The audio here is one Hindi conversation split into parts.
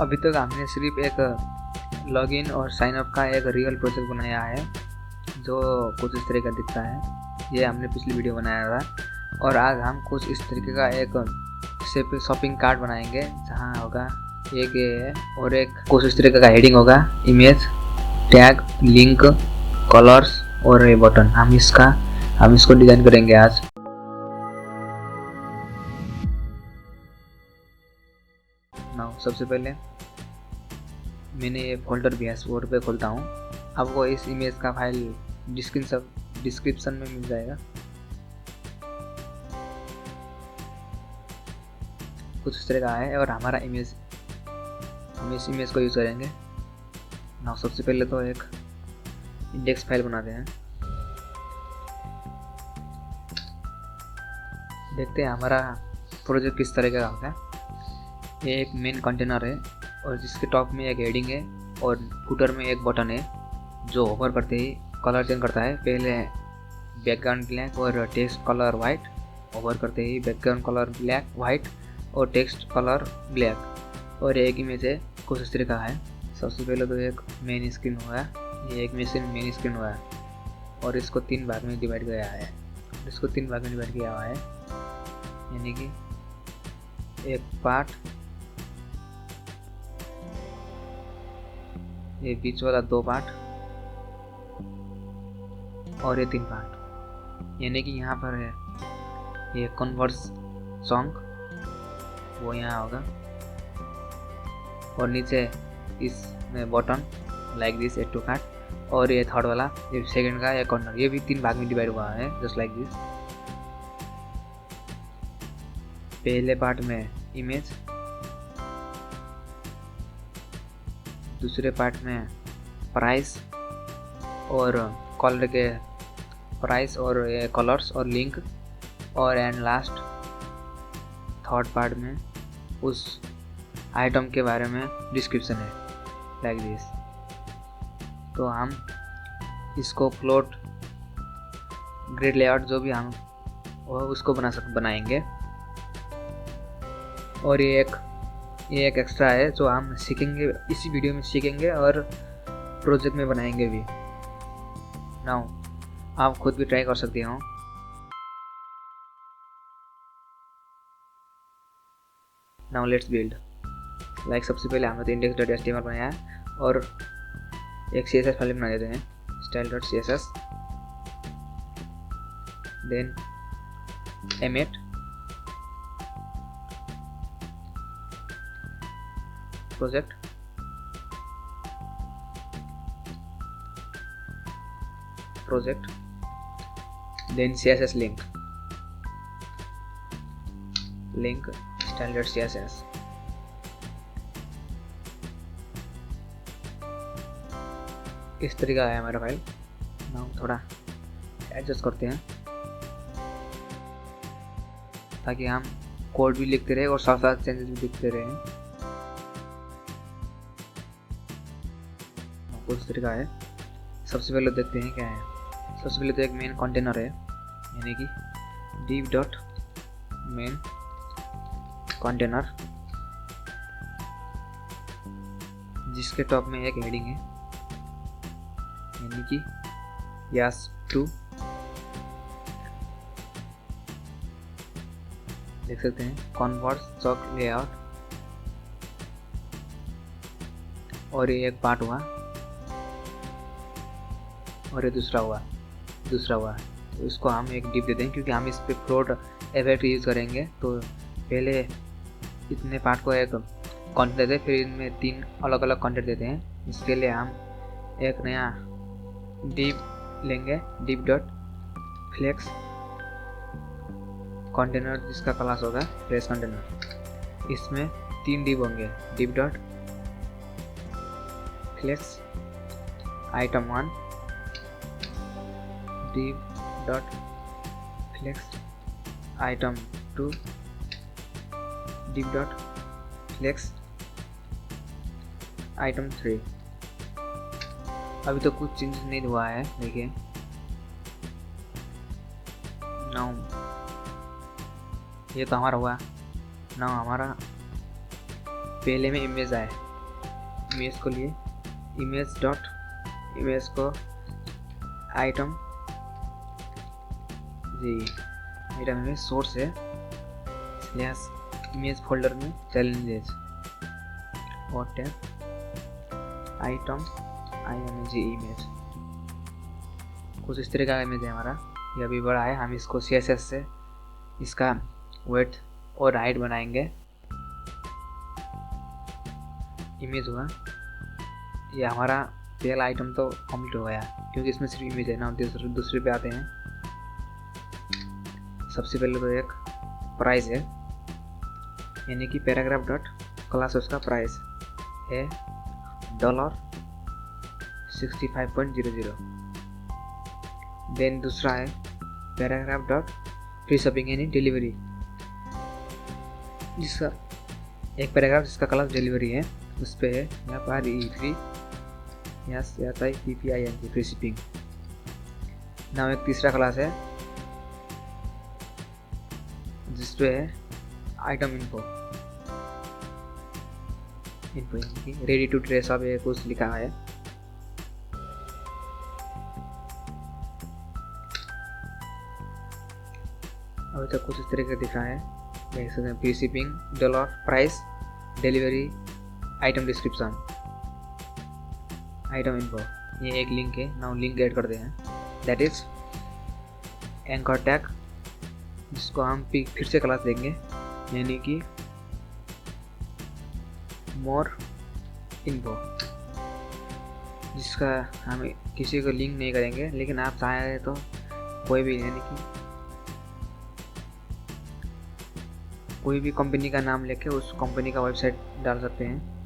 अभी तक हमने सिर्फ एक लॉगिन और साइन अप का एक रियल प्रोजेक्ट बनाया है जो कुछ इस तरह का दिखता है। ये हमने पिछली वीडियो बनाया था और आज हम कुछ इस तरीके का एक शॉपिंग कार्ट बनाएंगे जहाँ होगा एक ये है और एक कुछ इस तरीके का हेडिंग होगा, इमेज, टैग, लिंक, कलर्स और ये बटन। हम इसको डिज़ाइन करेंगे आज। सबसे पहले मैंने ये फोल्डर VS Code पे खोलता हूँ। आपको इस इमेज का फाइल डिस्क्रिप्शन में मिल जाएगा। कुछ इस तरह का है और हमारा इमेज, हम इस इमेज को यूज़ करेंगे। सबसे पहले तो एक इंडेक्स फाइल बनाते हैं। देखते हैं हमारा प्रोजेक्ट किस तरह का होगा। ये एक मेन कंटेनर है और जिसके टॉप में एक हेडिंग है और फुटर में एक बटन है जो ओवर करते ही कलर चेंज करता है। पहले बैकग्राउंड ब्लैक और टेक्स्ट कलर वाइट, ओवर करते ही बैकग्राउंड कलर ब्लैक वाइट और टेक्स्ट कलर ब्लैक। और एक इमेज है कुछ इस तरह का है। सबसे पहले तो एक मेन स्क्रीन हुआ है, ये एक मेन स्क्रीन हुआ है और इसको 3 भाग में डिवाइड किया है। यानी कि एक पार्ट, ये बीच वाला 2 पार्ट और ये 3 पार्ट। यानी कि यहाँ पर है ये कन्वर्स सॉन्ग, वो यहाँ होगा और नीचे इसमें button like this add to cart और ये थर्ड वाला, ये सेकंड का एक कॉर्नर, ये भी 3 भाग में डिवाइड हुआ है जस्ट लाइक दिस। पहले पार्ट में इमेज, दूसरे पार्ट में प्राइस और कलर के प्राइस और ये कलर्स और लिंक, और एंड लास्ट थर्ड पार्ट में उस आइटम के बारे में डिस्क्रिप्शन है लाइक दिस। तो हम इसको फ्लोट, ग्रिड लेआउट जो भी हम वो उसको बनाएंगे। और ये एक एक्स्ट्रा है जो हम सीखेंगे इसी वीडियो में सीखेंगे और प्रोजेक्ट में बनाएंगे भी। आप खुद भी ट्राई कर सकते हो। Let's build. सबसे पहले हमने तो index.html बनाया है और एक CSS फाइल बना देते हैं, style.css, then emmet, project, then CSS link style.css। इस तरीका है हमारा फाइल। थोड़ा एडजस्ट करते हैं ताकि हम कोड भी लिखते रहे और साथ साथ चेंजेस भी दिखते रहे। कुछ तरीका है। सबसे पहले देखते हैं क्या है। सबसे पहले तो एक मेन कंटेनर है, यानी कि div.main कंटेनर, जिसके टॉप में एक हेडिंग है, यानी कि yas2। देख सकते हैं कन्वर्स चॉक लेआउट, और ये एक पार्ट हुआ और ये दूसरा हुआ। तो इसको हम एक डिप देते हैं क्योंकि हम इस पे फ्लोट इफेक्ट यूज़ करेंगे। तो पहले इतने पार्ट को एक कंटेंट देते हैं, फिर इनमें 3 अलग अलग कंटेंट देते हैं। इसके लिए हम एक नया डिप लेंगे, div.flex कंटेनर, जिसका क्लास होगा फ्लेक्स कंटेनर। इसमें 3 डिव होंगे, div.flex item 1, div.flex item 2, div.flex item 3। अभी तो कुछ चेंज नहीं हुआ है, देखिए। ये तो हमारा हुआ। हमारा पहले में इमेज आए, इमेज को लिए इमेज डॉट इमेज को आइटम जी आइटम में सोर्स है स्लैश इमेज फोल्डर में चैलेंजेस और टैब आइटम img इमेज। कुछ इस तरह का इमेज है हमारा, ये अभी बड़ा है। हम इसको CSS से इसका वेट और हाइट बनाएंगे। इमेज हुआ, ये हमारा पहला आइटम तो कंप्लीट हो गया क्योंकि इसमें सिर्फ इमेज है ना। दूसरे पे आते हैं। सबसे पहले तो एक प्राइस है, यानी कि पैराग्राफ डॉट क्लास उसका प्राइस है $65.00। देन दूसरा है पैराग्राफ डॉट फ्री शिपिंग यानी डिलीवरी, जिसका एक पैराग्राफ जिसका क्लास डिलीवरी है उस पर है यहाँ पर फ्री आता है PPING फ्री शिपिंग। नाम एक तीसरा क्लास है जिस पे है आइटम इन्फो यानी कि रेडी टू ड्रेस अप ये कुछ लिखा है। अभी तक कुछ इस तरह का दिख रहा है, देख सकते हैं। Free shipping dollar price delivery item description item info, ये एक लिंक है। नाउ लिंक ऐड करते हैं, दैट इज एंकर टैग, जिसको हम फिर से क्लास देंगे यानी कि मोर इन्फो, जिसका हम किसी को लिंक नहीं करेंगे, लेकिन आप चाहें तो कोई भी यानी कि कोई भी कंपनी का नाम लेके उस कंपनी का वेबसाइट डाल सकते हैं।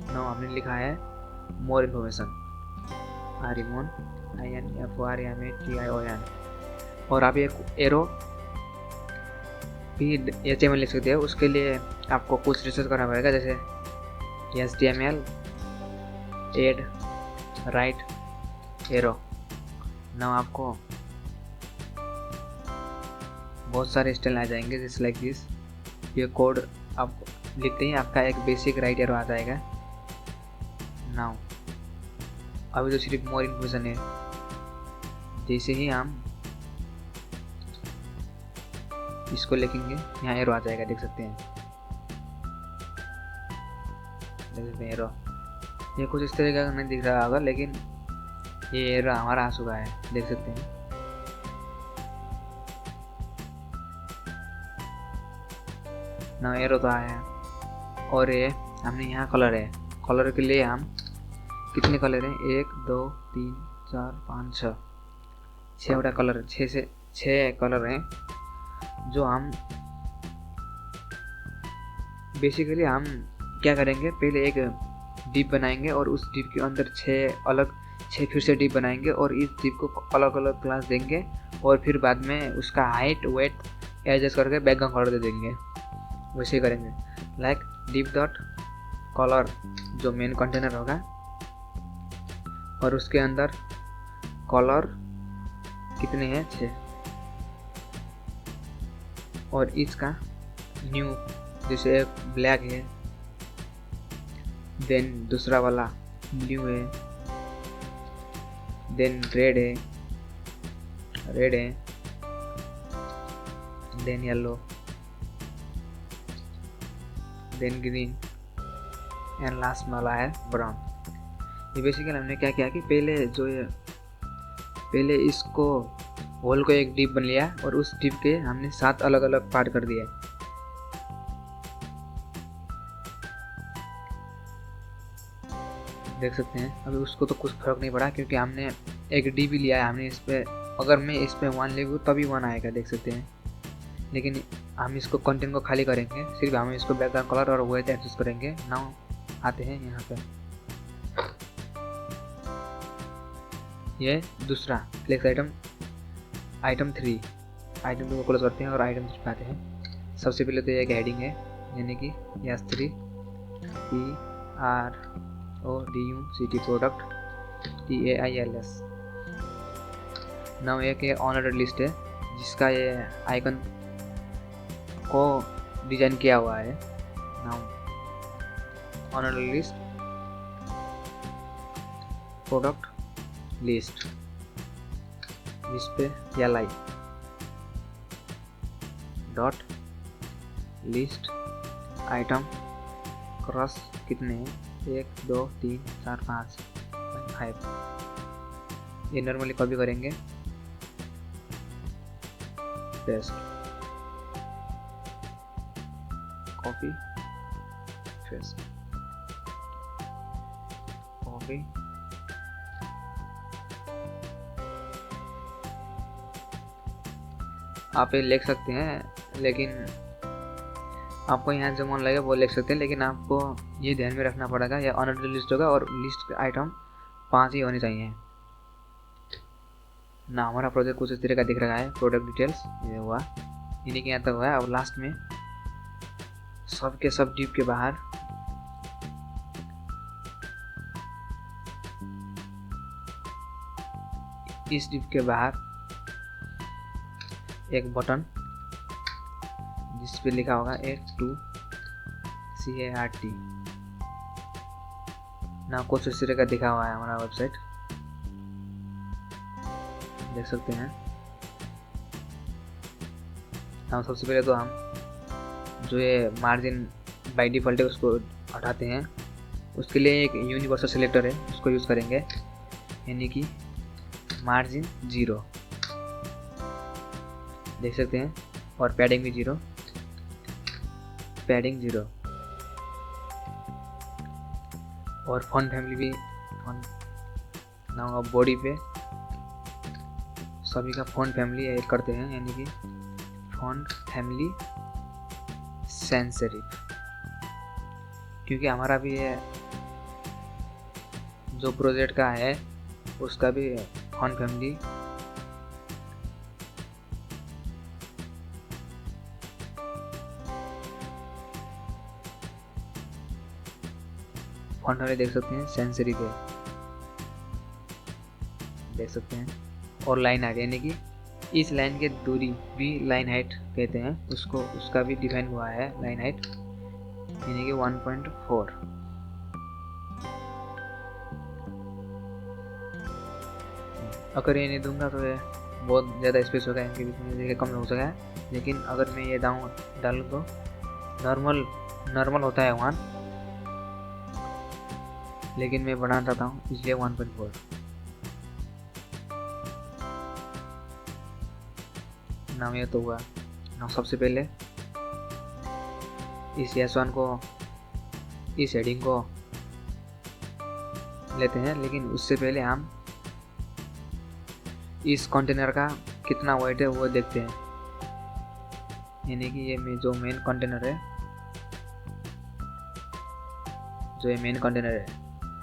नाउ हमने लिखा है मोर इन्फॉर्मेशन आरिमोन INFORMATION, और आप एक एरो भी HTML लिख सकते हैं। उसके लिए आपको कुछ रिसर्च करना पड़ेगा, जैसे HTML add right arrow. Now आपको बहुत सारे स्टाइल आ जाएंगे जैसे लाइक दिस। ये कोड आप लिखते ही आपका एक बेसिक राइट एरो आ जाएगा। नाउ अभी तो सिर्फ मोर इन्फॉर्मेशन है, जैसे ही हम इसको लिखेंगे यहाँ एरो आ जाएगा, देख सकते हैं एरो। ये कुछ इस तरह का नहीं दिख रहा होगा, लेकिन ये एरो हमारा आ चुका है, देख सकते हैं। ना एरो तो आया, और ये हमने यहाँ कलर है। कलर के लिए हम कितने कलर हैं, 1 2 3 4 5 6 6 कलर, 6 कलर हैं जो हम बेसिकली हम क्या करेंगे, पहले एक डिप बनाएंगे और उस डिप के अंदर 6 फिर से डिप बनाएंगे और इस डिप को अलग अलग क्लास देंगे, और फिर बाद में उसका हाइट वेट एडजस्ट करके बैकग्राउंड कलर दे देंगे। वैसे ही करेंगे, लाइक डिप डॉट कलर जो मेन कंटेनर होगा, और उसके अंदर कलर कितने हैं 6, और इसका न्यू जैसे ब्लैक है, देन दूसरा वाला ब्लू है, देन रेड है, then yellow, then green, and last वाला है ब्राउन। ये बेसिकली हमने क्या किया कि पहले इसको होल को एक डिप बन लिया और उस डिप के हमने 7 अलग अलग पार्ट कर दिया। देख सकते हैं। अभी उसको तो कुछ फर्क नहीं पड़ा क्योंकि हमने एक डिप ही लिया है। हमने इस पे, अगर मैं इस पे 1 लिखूँ तभी 1 आएगा, देख सकते हैं। लेकिन हम इसको कंटेंट को खाली करेंगे, सिर्फ हम इसको बैकग्राउंड कलर और वेट एडजस्ट करेंगे। नाउ आते हैं यहाँ पे, ये दूसरा फ्लेक्स आइटम 3 आइटम 2 को क्लोज करते हैं और आइटम 3 पे आते हैं। सबसे पहले तो एक हेडिंग है, यानी कि S3 PRODUCT product TAILS। Now एक ऑनर लिस्ट है जिसका ये आइकन को डिजाइन किया हुआ है, नाउ ऑनर लिस्ट, प्रोडक्ट लिस्ट, इस पे li dot list item cross कितने हैं, 1 2 3 4 5 5। ये नॉर्मली कॉपी करेंगे, पेस्ट, कॉपी पेस्ट, कॉपी आप ये लिख सकते हैं, लेकिन आपको यहाँ जो मन लगे वो लिख सकते हैं, लेकिन आपको ये ध्यान में रखना पड़ेगा ये अनऑर्डर लिस्ट होगा और लिस्ट आइटम 5 ही होने चाहिए ना। हमारा प्रोजेक्ट कुछ इस तरह का दिख रहा है, प्रोडक्ट डिटेल्स ये हुआ, इन्हीं के यहाँ तक हुआ है। और लास्ट में सब के सब डिव के बाहर इस डिव के बाहर एक बटन जिस पे लिखा होगा H2CART ना, कुछ इस तरह का दिखा हुआ है हमारा वेबसाइट, देख सकते हैं। हम सबसे पहले तो हम जो ये मार्जिन बाय डिफ़ॉल्ट है उसको हटाते हैं। उसके लिए एक यूनिवर्सल सिलेक्टर है, उसको यूज़ करेंगे, यानी कि मार्जिन 0, देख सकते हैं। और पैडिंग भी 0, पैडिंग 0। और फॉन्ट फैमिली भी, फॉन्ट नाउ बॉडी पे सभी का फॉन्ट फैमिली ऐड करते हैं, यानी कि फॉन्ट फैमिली सैंस सेरिफ, क्योंकि हमारा भी ये जो प्रोजेक्ट का है उसका भी फॉन्ट फैमिली फॉन्ट वाले देख सकते हैं सैंस सेरिफ है, देख सकते हैं। और लाइन हाइट, यानी कि इस लाइन के दूरी भी लाइन हाइट कहते हैं उसको, उसका भी डिफाइन हुआ है लाइन हाइट, यानी कि 1.4। अगर ये नहीं दूंगा तो ये बहुत ज़्यादा स्पेस होगा, इनके बीच में जगह कम हो सका है। लेकिन अगर मैं ये डालूँ तो नॉर्मल होता है 1, लेकिन मैं बढ़ाना चाहता हूँ इसलिए 1.4। नाम ये तो हुआ ना। सबसे पहले इस S1 को, इस हेडिंग को लेते हैं, लेकिन उससे पहले हम इस कंटेनर का कितना वेट है वो देखते हैं, यानी कि ये जो मेन कंटेनर है, जो ये मेन कंटेनर है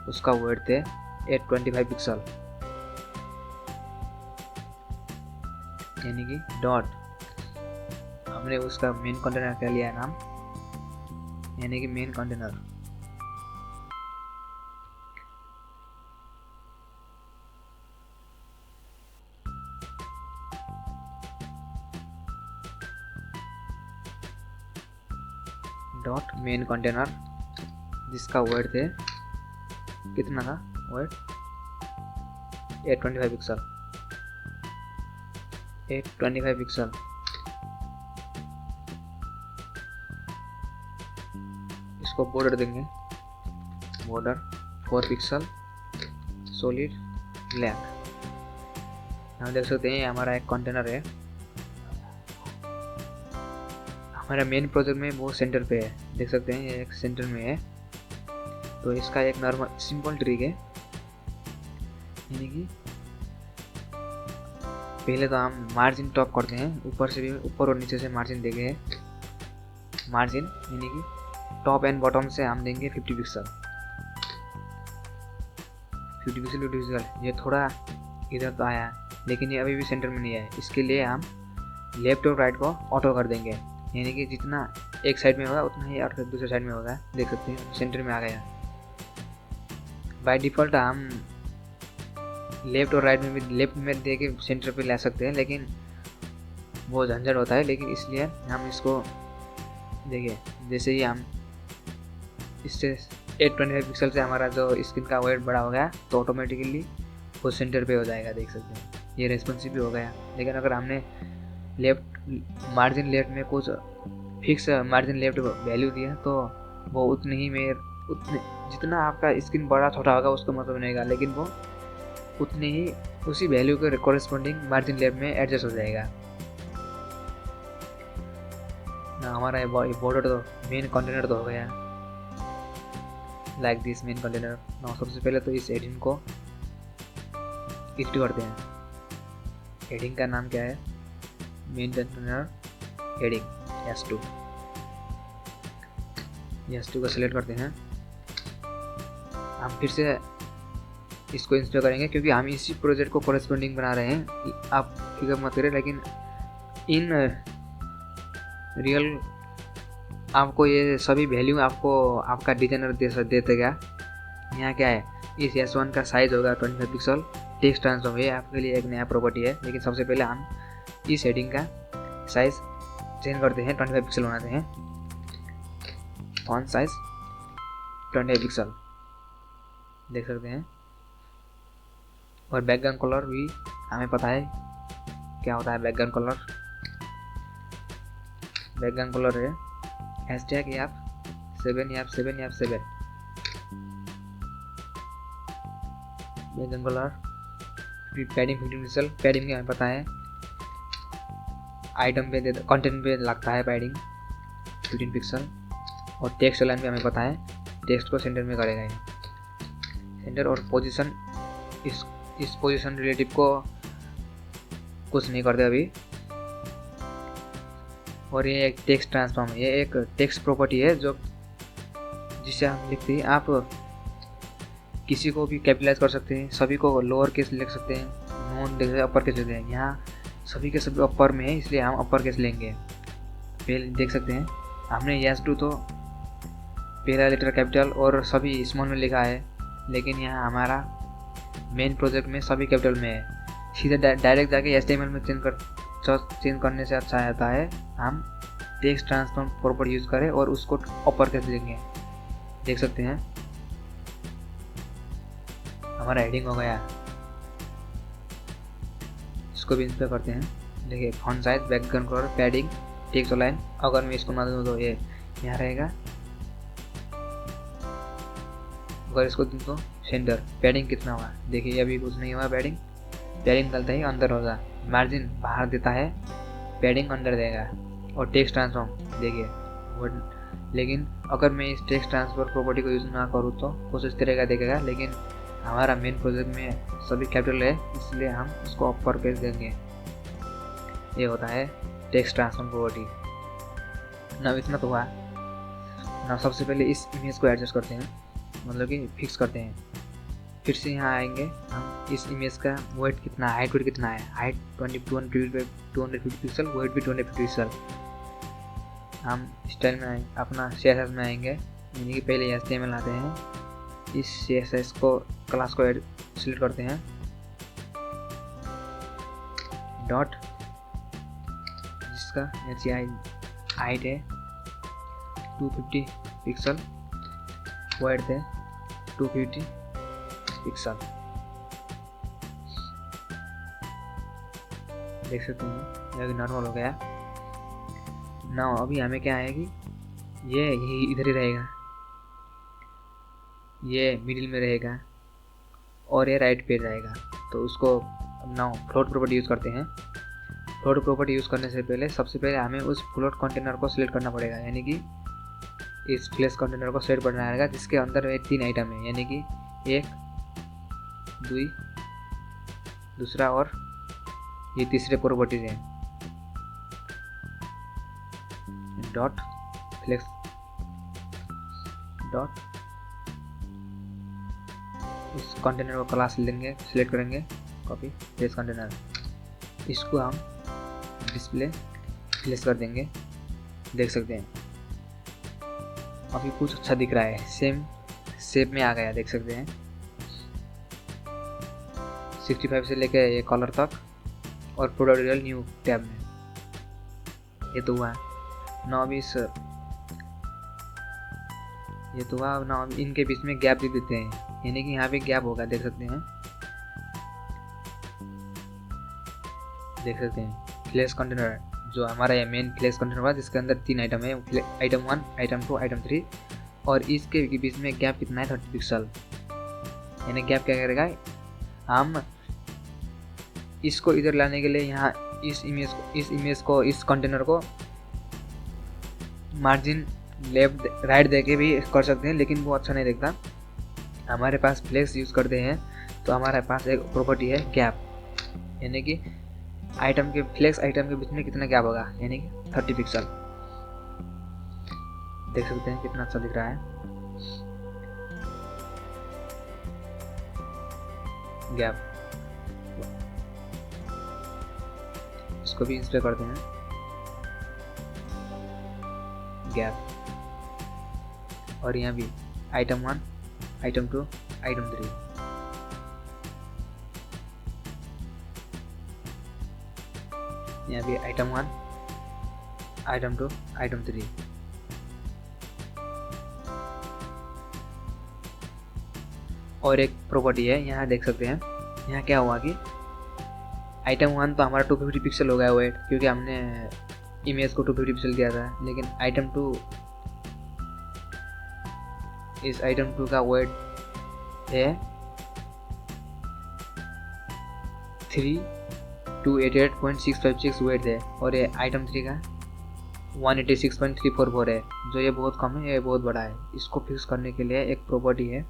उसका वेट थे 825 पिक्सल, यानी कि डॉट हमने उसका मेन कंटेनर क्या लिया है नाम, यानी कि main container dot main container जिसका वेट थे कितना था, वेट 825 पिक्सल, 825 पिक्सल। इसको बॉर्डर देंगे, बॉर्डर 4 पिक्सल सॉलिड ब्लैक। हम देख सकते हैं हमारा एक कंटेनर है, हमारा मेन प्रोजेक्ट में वो सेंटर पे है, देख सकते हैं ये एक सेंटर में है। तो इसका एक नॉर्मल सिंपल ट्रिक है, यानी कि पहले तो हम मार्जिन टॉप करते हैं, ऊपर से भी, ऊपर और नीचे से मार्जिन देंगे, मार्जिन यानी कि टॉप एंड बॉटम से हम देंगे 50 पिक्सल, 50 पिक्सल। ये थोड़ा इधर तो आया है, लेकिन ये अभी भी सेंटर में नहीं है। इसके लिए हम लेफ्ट और राइट को ऑटो कर देंगे, यानी कि जितना एक साइड में होगा उतना ही और दूसरे साइड में होगा, देख सकते हैं सेंटर में आ गया। बाय डिफ़ॉल्ट हम लेफ्ट और राइट में भी, लेफ्ट में दे के सेंटर पे ला सकते हैं, लेकिन वो झंझट होता है। लेकिन इसलिए हम इसको देखिए, जैसे ही हम इससे 825 पिक्सल से हमारा जो स्क्रीन का वेट बड़ा हो गया तो ऑटोमेटिकली वो सेंटर पे हो जाएगा, देख सकते हैं। ये रेस्पॉन्सिव भी हो गया। लेकिन अगर हमने मार्जिन लेफ्ट में कुछ फिक्स मार्जिन लेफ्ट वैल्यू दिया तो वो उतने जितना आपका स्क्रीन बड़ा छोटा होगा उसको मतलब नहीं होगा, लेकिन वो उतने ही उसी वैल्यू के कॉरेस्पॉन्डिंग मार्जिन लेफ्ट में एडजस्ट हो जाएगा ना। हमारा ये बॉर्डर तो मेन कंटेनर तो हो गया, लाइक दिस मेन कंटेनर। ना सबसे पहले तो इस हेडिंग को एडिट करते हैं। हेडिंग का नाम क्या है? मेन कंटेनर हेडिंग S2 को सिलेक्ट करते हैं। हम फिर से इसको इंस्टॉल करेंगे क्योंकि हम इसी प्रोजेक्ट को कॉरेस्पॉन्डिंग बना रहे हैं। आप फिक्र मत करें, लेकिन इन रियल आपको ये सभी वैल्यू आपको आपका डिजाइनर देते क्या। यहाँ क्या है, इस S1 का साइज होगा 25 पिक्सल। टेक्स्ट ट्रांसफॉर्म ये आपके लिए एक नया प्रॉपर्टी है, लेकिन सबसे पहले हम इस हेडिंग का साइज चेंज करते हैं, 25 पिक्सल बनाते हैं। फॉन्ट साइज 25 पिक्सल, देख सकते हैं। और बैकग्राउंड कलर भी हमें पता है क्या होता है। बैकग्राउंड कलर है #7 background colour. Padding 15 pixel, padding हमें पता है। आइटम पे कंटेंट पे लगता है पैडिंग 15 पिक्सल। और टेक्स्ट लाइन भी हमें पता है, टेक्स्ट को सेंटर में करेगा ये सेंटर। और पोजीशन, इस पोजीशन रिलेटिव को कुछ नहीं करते अभी। और ये एक टेक्स्ट ट्रांसफॉर्म है, ये एक टेक्स्ट प्रॉपर्टी है जो जिसे हम लिखते हैं। आप किसी को भी कैपिटलाइज कर सकते हैं, सभी को लोअर केस लिख सकते हैं, नॉन अपर केस लेते हैं। यहाँ सभी के सभी अपर में है, इसलिए हम अपर केस लेंगे। पहले देख सकते हैं हमने S2 तो पहला लेटर कैपिटल और सभी स्मॉल में लिखा है, लेकिन यहाँ हमारा मेन प्रोजेक्ट में सभी कैपिटल में है। सीधे डायरेक्ट जाके HTML में चेंज करने से अच्छा आता है हम टेक्स्ट ट्रांसफॉर्म प्रॉपर्टी यूज़ करें और उसको अपर केस देंगे। देख सकते हैं हमारा हेडिंग हो गया। इसको भी इंस्टॉल करते हैं। देखिए font size, background colour, padding, text line. अगर मैं इसको ना दूँ तो ये यहाँ रहेगा। अगर इसको दूँ तो सेंटर। पैडिंग कितना हुआ देखिए, अभी कुछ नहीं हुआ। पैडिंग निकलता ही अंदर होगा। मार्जिन बाहर देता है, पैडिंग अंदर देगा। और टेक्स्ट ट्रांसफॉर्म देखिए लेकिन अगर मैं इस टेक्स्ट ट्रांसफर प्रॉपर्टी को यूज़ ना करूँ तो कुछ इस तरह का देखेगा। लेकिन हमारा मेन प्रोजेक्ट में सभी कैपिटल है, इसलिए हम उसको अपर केस देंगे। ये होता है टेक्स्ट ट्रांसफॉर्म प्रॉपर्टी। ना इतना तो हुआ ना। सबसे पहले इस इमेज को एडजस्ट करते हैं, मतलब कि फिक्स करते हैं। फिर से यहाँ आएंगे हम। इस इमेज का वेट कितना है, हाइट वेट कितना है। हाइट 250 पिक्सल, वेट भी 250 पिक्सल। हम स्टाइल में आएंगे, अपना CSS में आएंगे, यानी कि पहले HTML आते हैं। इस CSS को क्लास को सिलेक्ट करते हैं। डॉट जिसका हाइट है 250 पिक्सल, वेट है 250 पिक्सल। देख सकते हैं ये नॉर्मल हो गया ना। अभी हमें क्या आएगी, ये इधर ही रहेगा, ये मिडिल में रहेगा और ये राइट पे रहेगा। तो उसको ना फ्लोट प्रॉपर्टी यूज़ करते हैं। फ्लोट प्रॉपर्टी यूज़ करने से पहले सबसे पहले हमें उस फ्लोट कंटेनर को सिलेक्ट करना पड़ेगा, यानी कि इस फ्लैश कंटेनर को सेट करना आएगा जिसके अंदर 3 आइटम है, यानी कि 1 2 दूसरा और ये तीसरे प्रॉपर्टीज हैं। डॉट फ्लेक्स डॉट इस कंटेनर को क्लास लेंगे, सिलेक्ट करेंगे, कॉपी फ्लेक्स कंटेनर। इसको हम डिस्प्ले फ्लेक्स कर देंगे। देख सकते हैं अभी कुछ अच्छा दिख रहा है, सेम शेप में आ गया। देख सकते हैं 65 से लेके ये कलर तक और प्रोडक्ट न्यू टैब में ये तो हुआ ना। अभी इस ये तो हुआ ना, इनके बीच में गैप दे देते हैं, यानी कि यहाँ पे गैप होगा, देख सकते हैं। फ्लेक्स कंटेनर जो हमारा ये मेन फ्लेक्स कंटेनर हुआ, जिसके अंदर 3 आइटम है, आइटम 1, आइटम 2, आइटम 3, और इसके बीच में गैप कितना है 30 पिक्सल। यानी गैप क्या करेगा, हम इसको इधर लाने के लिए यहाँ इस इमेज को इस कंटेनर को मार्जिन लेफ्ट राइट दे के भी कर सकते हैं, लेकिन वो अच्छा नहीं दिखता। हमारे पास फ्लेक्स यूज़ करते हैं तो हमारे पास एक प्रॉपर्टी है गैप, यानी कि फ्लेक्स आइटम के बीच में कितना गैप होगा, यानी कि 30 पिक्सल। देख सकते हैं कितना अच्छा दिख रहा है गैप। इसको भी इंस्पेक्ट करते हैं, गैप। और यहाँ भी आइटम 1, आइटम 2, आइटम 3, यहाँ भी आइटम 1, आइटम 2, आइटम 3। और एक प्रॉपर्टी है, यहाँ देख सकते हैं, यहाँ क्या हुआ कि आइटम 1 तो हमारा 250 पिक्सल हो गया वेट, क्योंकि हमने इमेज को 250 पिक्सल दिया था। लेकिन आइटम 2, इस आइटम 2 का वेट है 3288.656 वेट है, और ये आइटम 3 का 186.344 है, जो ये बहुत कम है, ये बहुत बड़ा है। इसको फिक्स करने के लिए एक प्रॉपर्टी है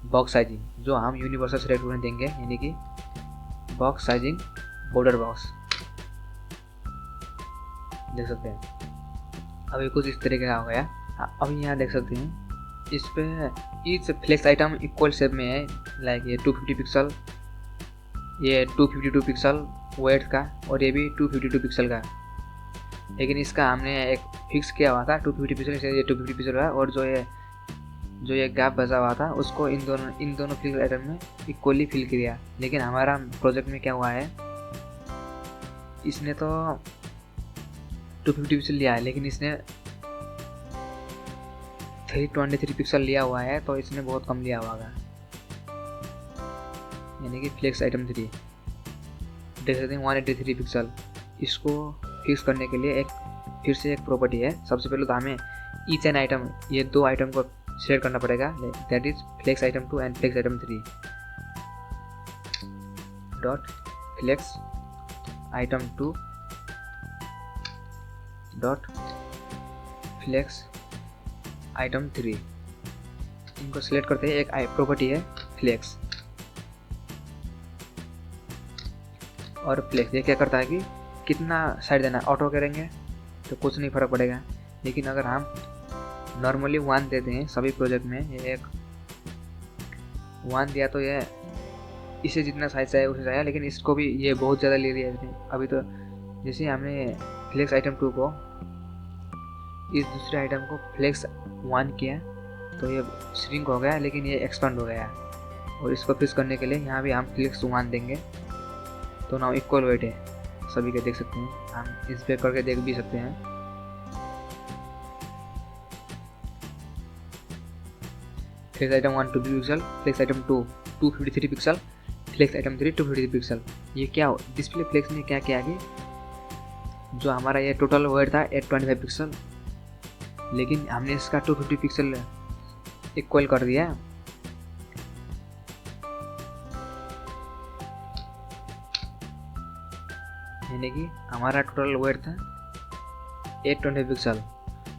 बॉक्स साइजिंग, जो हम यूनिवर्सल सिलेक्ट में देंगे, यानी कि बॉक्स साइजिंग बॉर्डर बॉक्स। देख सकते हैं अभी कुछ इस तरीके का हो गया। अभी यहाँ देख सकते हैं इस पे each flex item equal shape में है, लाइक ये 250 पिक्सल, ये 252 पिक्सल वेट का, और ये भी 252 पिक्सल का। लेकिन इसका हमने एक फिक्स किया हुआ था 250 पिक्सल, इसलिए ये 250 पिक्सल का, और जो ये गैप बचा हुआ था उसको इन दोनों फ्लेक्स आइटम में इक्वली फिल किया। लेकिन हमारा प्रोजेक्ट में क्या हुआ है, इसने तो 250 पिक्सल लिया है, लेकिन इसने 323 पिक्सल लिया हुआ है, तो इसने बहुत कम लिया हुआ है, यानी कि फ्लेक्स आइटम 3 देख सकते हैं 183 पिक्सल। इसको फिक्स करने के लिए फिर से एक प्रॉपर्टी है। सबसे पहले तो हमें ईच एन आइटम, ये 2 आइटम को शेयर करना पड़ेगा, that is flex item 2 and flex item 3 dot flex item 2 dot flex item 3। इनको सिलेक्ट करते हैं, एक प्रॉपर्टी है फ्लेक्स, और फ्लेक्स ये क्या करता है कि कितना साइड देना, ऑटो करेंगे तो कुछ नहीं फर्क पड़ेगा। लेकिन अगर हम नॉर्मली 1 देते हैं सभी प्रोजेक्ट में, ये एक 1 दिया तो ये इसे जितना साइज चाहिए उसे चाहिए, लेकिन इसको भी ये बहुत ज़्यादा ले लिया है अभी। तो जैसे हमने फ्लेक्स आइटम 2 को इस दूसरे आइटम को फ्लेक्स 1 किया तो ये श्रिंक हो गया, लेकिन ये एक्सपांड हो गया। और इसको फिक्स करने के लिए यहाँ भी हम फ्लेक्स 1 देंगे, तो ना इक्वल वेट है सभी के, देख सकते हैं। हम इस पे करके देख भी सकते हैं। Flex item 1 250 pixel, flex item 2 253 pixel, flex item 3 253 pixel. ये क्या डिस्प्ले फ्लेक्स ने क्या किया कि जो हमारा ये टोटल वेट था 825 पिक्सल, लेकिन हमने इसका 250 पिक्सल इक्वल कर दिया। यानी कि हमारा टोटल वेट था 820 पिक्सल,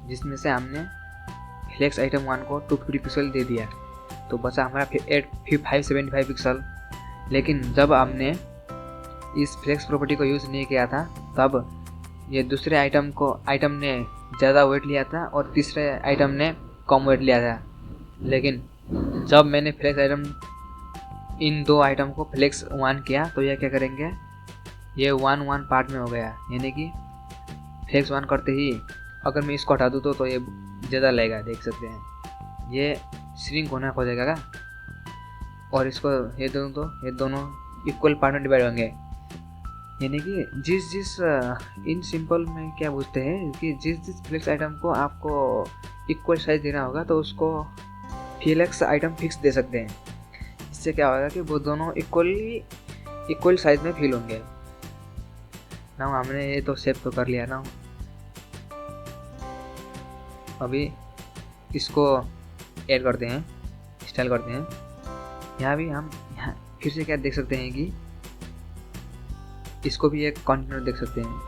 जिसमें से हमने फ्लेक्स आइटम 1 को 250 पिक्सल दे दिया, तो बचा हमारा 575 पिक्सल। लेकिन जब हमने इस फ्लेक्स प्रॉपर्टी को यूज़ नहीं किया था, तब ये दूसरे आइटम ने ज़्यादा वेट लिया था और तीसरे आइटम ने कम वेट लिया था। लेकिन जब मैंने फ्लेक्स आइटम इन 2 आइटम को फ्लेक्स 1 किया, तो यह क्या करेंगे, ये 1 पार्ट में हो गया। यानी कि फ्लेक्स 1 करते ही अगर मैं इसको हटा दूँ तो ये ज़्यादा लगेगा, देख सकते हैं ये श्रिंक होना खोजेगा, और इसको ये दोनों इक्वल पार्ट में डिवाइड होंगे। यानी कि जिस इन सिंपल में क्या पूछते हैं कि जिस फ्लेक्स आइटम को आपको इक्वल साइज देना होगा तो उसको फ्लेक्स आइटम फिक्स दे सकते हैं। इससे क्या होगा कि वो दोनों इक्वल साइज में फिल होंगे ना। हमने ये तो सेव तो कर लिया ना। अभी इसको ऐड करते हैं, स्टाइल करते हैं। यहाँ भी हम यहाँ फिर से क्या देख सकते हैं कि इसको भी एक कंटेनर देख सकते हैं।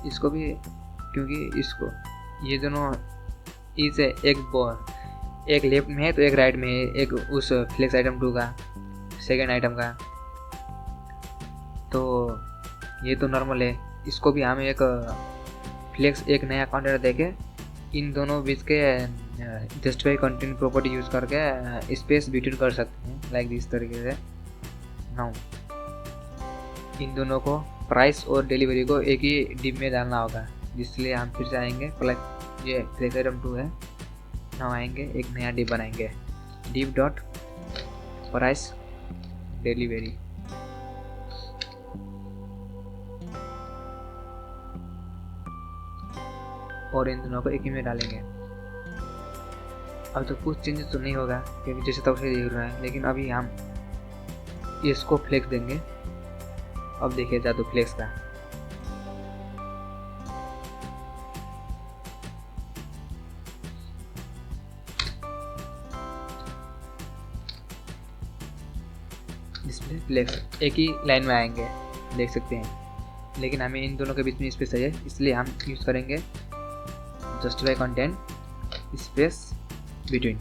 इसको भी, क्योंकि इसको ये दोनों इस एक लेफ्ट में है तो एक राइट में है, एक उस फ्लेक्स आइटम 2 का सेकेंड आइटम का। तो ये तो नॉर्मल है। इसको भी हम एक फ्लेक्स एक नया कंटेनर देके इन दोनों बीच के जस्टिफाई कंटेंट प्रॉपर्टी यूज़ करके स्पेस बिटवीन कर सकते हैं, लाइक इस तरीके से। नाउ इन दोनों को प्राइस और डिलीवरी को एक ही डिप में डालना होगा, जिसलिए हम फिर से आएंगे। ये फ्लेक्स आइटम 2 है। नाउ आएंगे, एक नया डिप बनाएंगे, डिप डॉट प्राइस डिलीवरी। और इन दोनों को एक ही में डालेंगे। अब तो कुछ चेंजेस तो नहीं होगा क्योंकि जैसे तब से देख रहा है, लेकिन अभी हम इसको फ्लेक्स देंगे। अब देखिए जादू फ्लेक्स का। डिस्प्ले फ्लेक्स एक ही लाइन में आएंगे, देख सकते हैं। लेकिन हमें इन दोनों के बीच में स्पेस चाहिए, इसलिए हम यूज़ करेंगे जस्टिफाई कंटेंट स्पेस बिटवीन।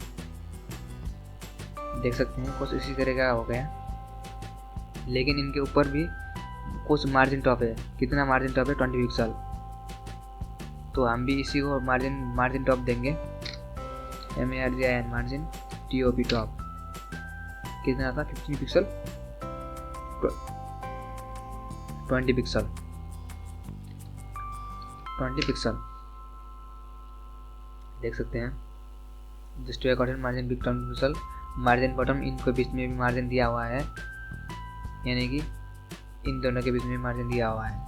देख सकते हैं कुछ इसी तरह का हो गया। लेकिन इनके ऊपर भी कुछ मार्जिन टॉप है। कितना मार्जिन टॉप है? 20 पिक्सल। तो हम भी इसी को मार्जिन टॉप देंगे, MARGIN मार्जिन TOP टॉप। कितना था? 15 पिक्सल, 20 पिक्सल, 20 पिक्सल। देख सकते हैं justify content margin big 20 pixel, margin bottom, इनके बीच में भी मार्जिन दिया हुआ है, यानी कि इन दोनों के बीच में मार्जिन दिया हुआ है।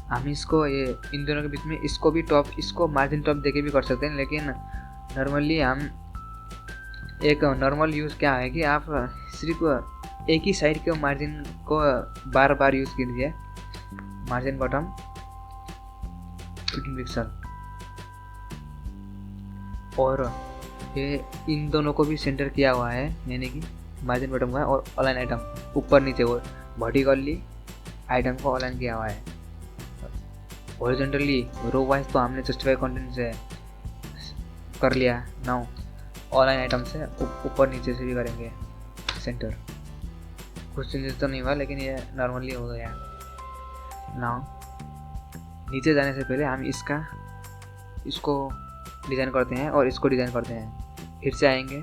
हम इसको ये इन दोनों के बीच में इसको भी टॉप, इसको मार्जिन टॉप देके भी कर सकते हैं। लेकिन नॉर्मली हम एक नॉर्मल यूज़ क्या है कि आप सिर्फ एक ही साइड के मार्जिन को बार बार यूज़ कीजिए। मार्जिन बॉटम 15 पिक्सल, और ये इन दोनों को भी सेंटर किया हुआ है, यानी कि मार्जिन बॉटम का और अलाइन आइटम ऊपर नीचे वो वर्टिकली आइटम को अलाइन किया हुआ है। हॉरिजॉन्टली रो वाइज तो हमने जस्टिफाई कंटेंट से कर लिया। नाउ अलाइन आइटम से ऊपर नीचे से भी करेंगे सेंटर। कुछ चेंजेस तो नहीं हुआ, लेकिन ये नॉर्मली हो गया। नाउ नीचे जाने से पहले हम इसको डिज़ाइन करते हैं और इसको डिज़ाइन करते हैं। फिर से आएंगे,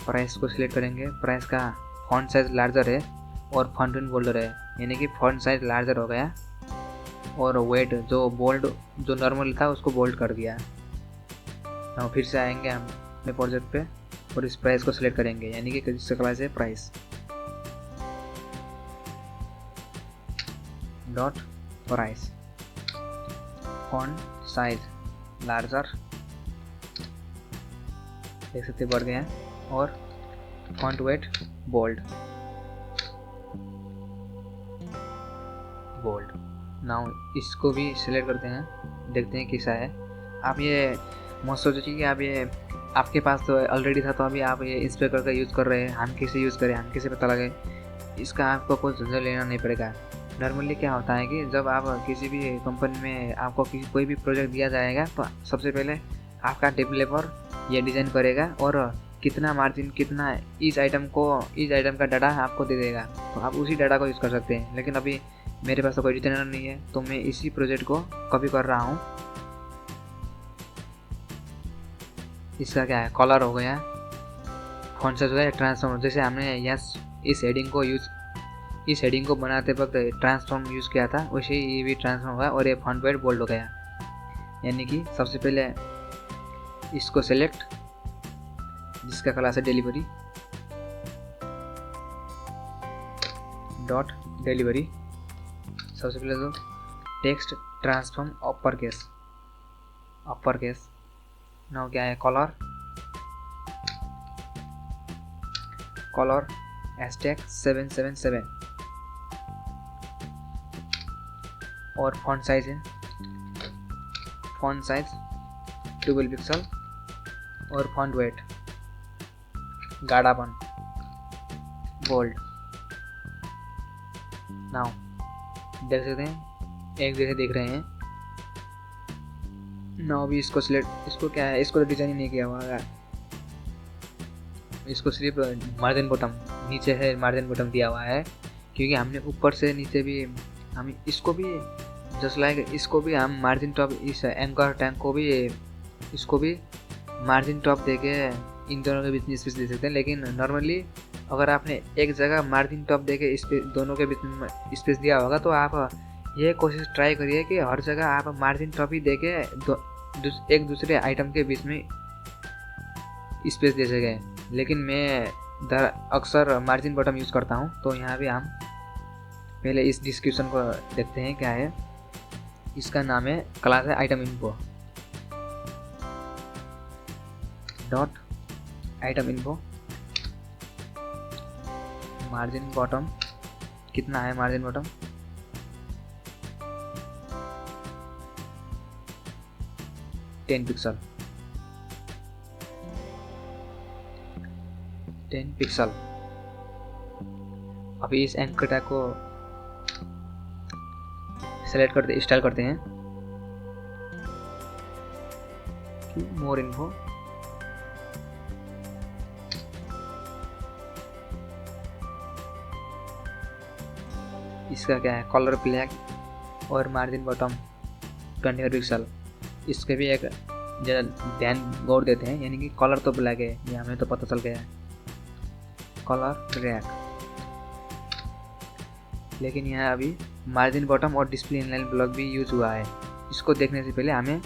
प्राइस को सिलेक्ट करेंगे। प्राइस का फॉन्ट साइज लार्जर है और फॉन्ट बोल्डर है, यानी कि फॉन्ट साइज लार्जर हो गया और वेट जो बोल्ड जो नॉर्मल था उसको बोल्ड कर दिया। तो फिर से आएंगे हम अपने प्रोजेक्ट पे और इस प्राइस को सिलेक्ट करेंगे, यानी कि जिसका क्लास है price dot price, font size larger, देख सकते बढ़ गया, और फॉन्ट वेट बोल्ड। नाउ इसको भी सिलेक्ट करते हैं, देखते हैं कैसा है। आप ये मत सोचिए कि आप ये आपके पास तो ऑलरेडी था तो अभी आप ये इंस्पेक्टर का यूज़ कर रहे हैं। हम कैसे यूज़ करें, हम कैसे पता लगे, इसका आपको कोई झंझट लेना नहीं पड़ेगा। नॉर्मली क्या होता है कि जब आप किसी भी कंपनी में आपको कोई भी प्रोजेक्ट दिया जाएगा तो सबसे पहले आपका डेवलपर ये डिज़ाइन करेगा और कितना मार्जिन, कितना इस आइटम का डाटा आपको दे देगा, तो आप उसी डाटा को यूज़ कर सकते हैं। लेकिन अभी मेरे पास तो कोई डिज़ाइनर नहीं है, तो मैं इसी प्रोजेक्ट को कॉपी कर रहा हूँ। इसका क्या है, कलर हो गया, फॉन्ट साइज हो गया, ट्रांसफॉर्म। जैसे हमने यहाँ इस हेडिंग को बनाते वक्त ट्रांसफॉर्म यूज़ किया था, वैसे ही ये भी ट्रांसफॉर्म हुआ और ये फॉन्ट वेट बोल्ड हो गया। यानी कि सबसे पहले इसको सेलेक्ट, जिसका क्लास है डिलीवरी डॉट डिलीवरी। सबसे पहले तो text transform upper case, now क्या है, कलर #777 और फॉन्ट साइज है, फॉन्ट साइज 12 पिक्सल और फॉन्ट वेट गाढ़ापन बोल्ड। नाउ देख सकते हैं एक जैसे देख रहे हैं। नाउ भी इसको सिलेक्ट, इसको क्या है, इसको तो डिजाइन ही नहीं किया हुआ है, इसको सिर्फ मार्जिन बॉटम नीचे है, मार्जिन बॉटम दिया हुआ है क्योंकि हमने ऊपर से नीचे भी हम इसको भी जस्ट लाइक इसको भी हम मार्जिन टॉप, इस एंकर टैंक को भी इसको भी मार्जिन टॉप देके इन दोनों के बीच में स्पेस दे सकते हैं। लेकिन नॉर्मली अगर आपने एक जगह मार्जिन टॉप देके स्पेस दोनों के बीच में स्पेस दिया होगा तो आप ये कोशिश ट्राई करिए कि हर जगह आप मार्जिन टॉप ही देके एक दूसरे आइटम के बीच में स्पेस दे सकें। लेकिन मैं अक्सर मार्जिन बॉटम यूज़ करता हूँ। तो यहाँ भी हम पहले इस डिस्क्रिप्शन को देखते हैं क्या है। इसका नाम है, क्लास है item info dot item info. Margin bottom कितना है, मार्जिन बॉटम 10 पिक्सल, 10 पिक्सल। अभी इस एंकर टैग को सेलेक्ट करते, स्टाइल करते हैं, मोर इन्फो, इसका क्या है, कलर ब्लैक और मार्जिन बॉटम 20 पिक्सल। इसके भी एक ध्यान गौर देते हैं, यानी कि कलर तो ब्लैक है, ये हमें तो पता चल गया है, कलर ब्लैक। लेकिन यहाँ अभी मार्जिन बॉटम और डिस्प्ले इनलाइन ब्लॉक भी यूज हुआ है। इसको देखने से पहले हमें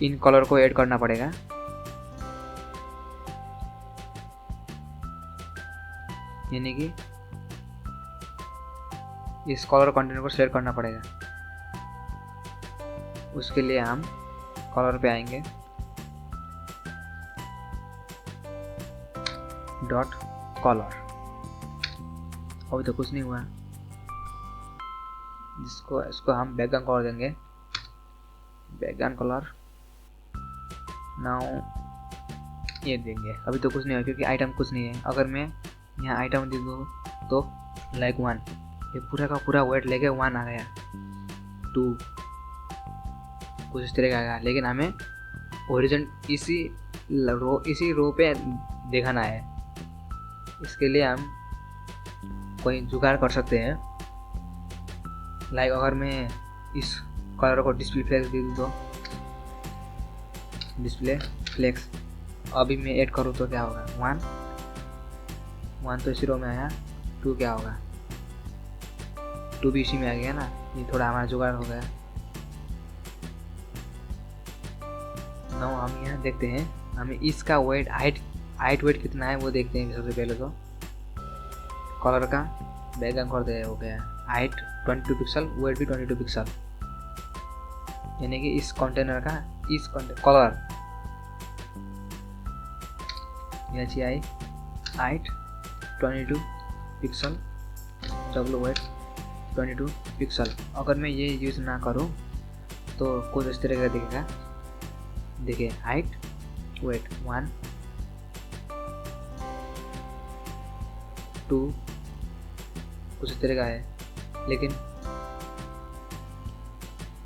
इन कलर को ऐड करना पड़ेगा। यानी कि इस कलर कंटेनर को सेलेक्ट करना पड़ेगा। उसके लिए हम कलर पे आएंगे, डॉट कलर। अभी तो कुछ नहीं हुआ, इसको हम बैकग्राउंड कलर देंगे, बैकग्राउंड कलर। नाउ ये देंगे। अभी तो कुछ नहीं हुआ क्योंकि आइटम कुछ नहीं है। अगर मैं यहाँ आइटम दे दूँ तो लाइक 1, ये पूरा का पूरा वेट लेके 1 आ गया, 2 कुछ इस तरह का आएगा। लेकिन हमें ओरिजिन इसी रो पे दिखाना है। इसके लिए हम कोई जुगाड़ कर सकते हैं। लाइक अगर मैं इस कलर को डिस्प्ले फ्लेक्स दे दूँ तो डिस्प्ले फ्लेक्स, अभी मैं ऐड करूँ तो क्या होगा, 1 तो इसी रो में आया, 2 क्या होगा, 2 भी इसी में आ गया ना। ये थोड़ा हमारा जुगाड़ हो गया। नाउ हम यहाँ देखते हैं, हमें इसका वेट हाइट वेट कितना है वो देखते हैं। सबसे पहले तो कलर का बैकग्राउंड कर दे, हो गया हाइट 22 पिक्सल, वेट भी 22 पिक्सल। यानी कि इस कंटेनर का colour HI height 22 pixel, W width 22 pixel. अगर मैं ये यूज़ ना करूँ तो कुछ इस तरह का दिखेगा। देखिए हाइट वेट 1 2 कुछ इस तरह का है। लेकिन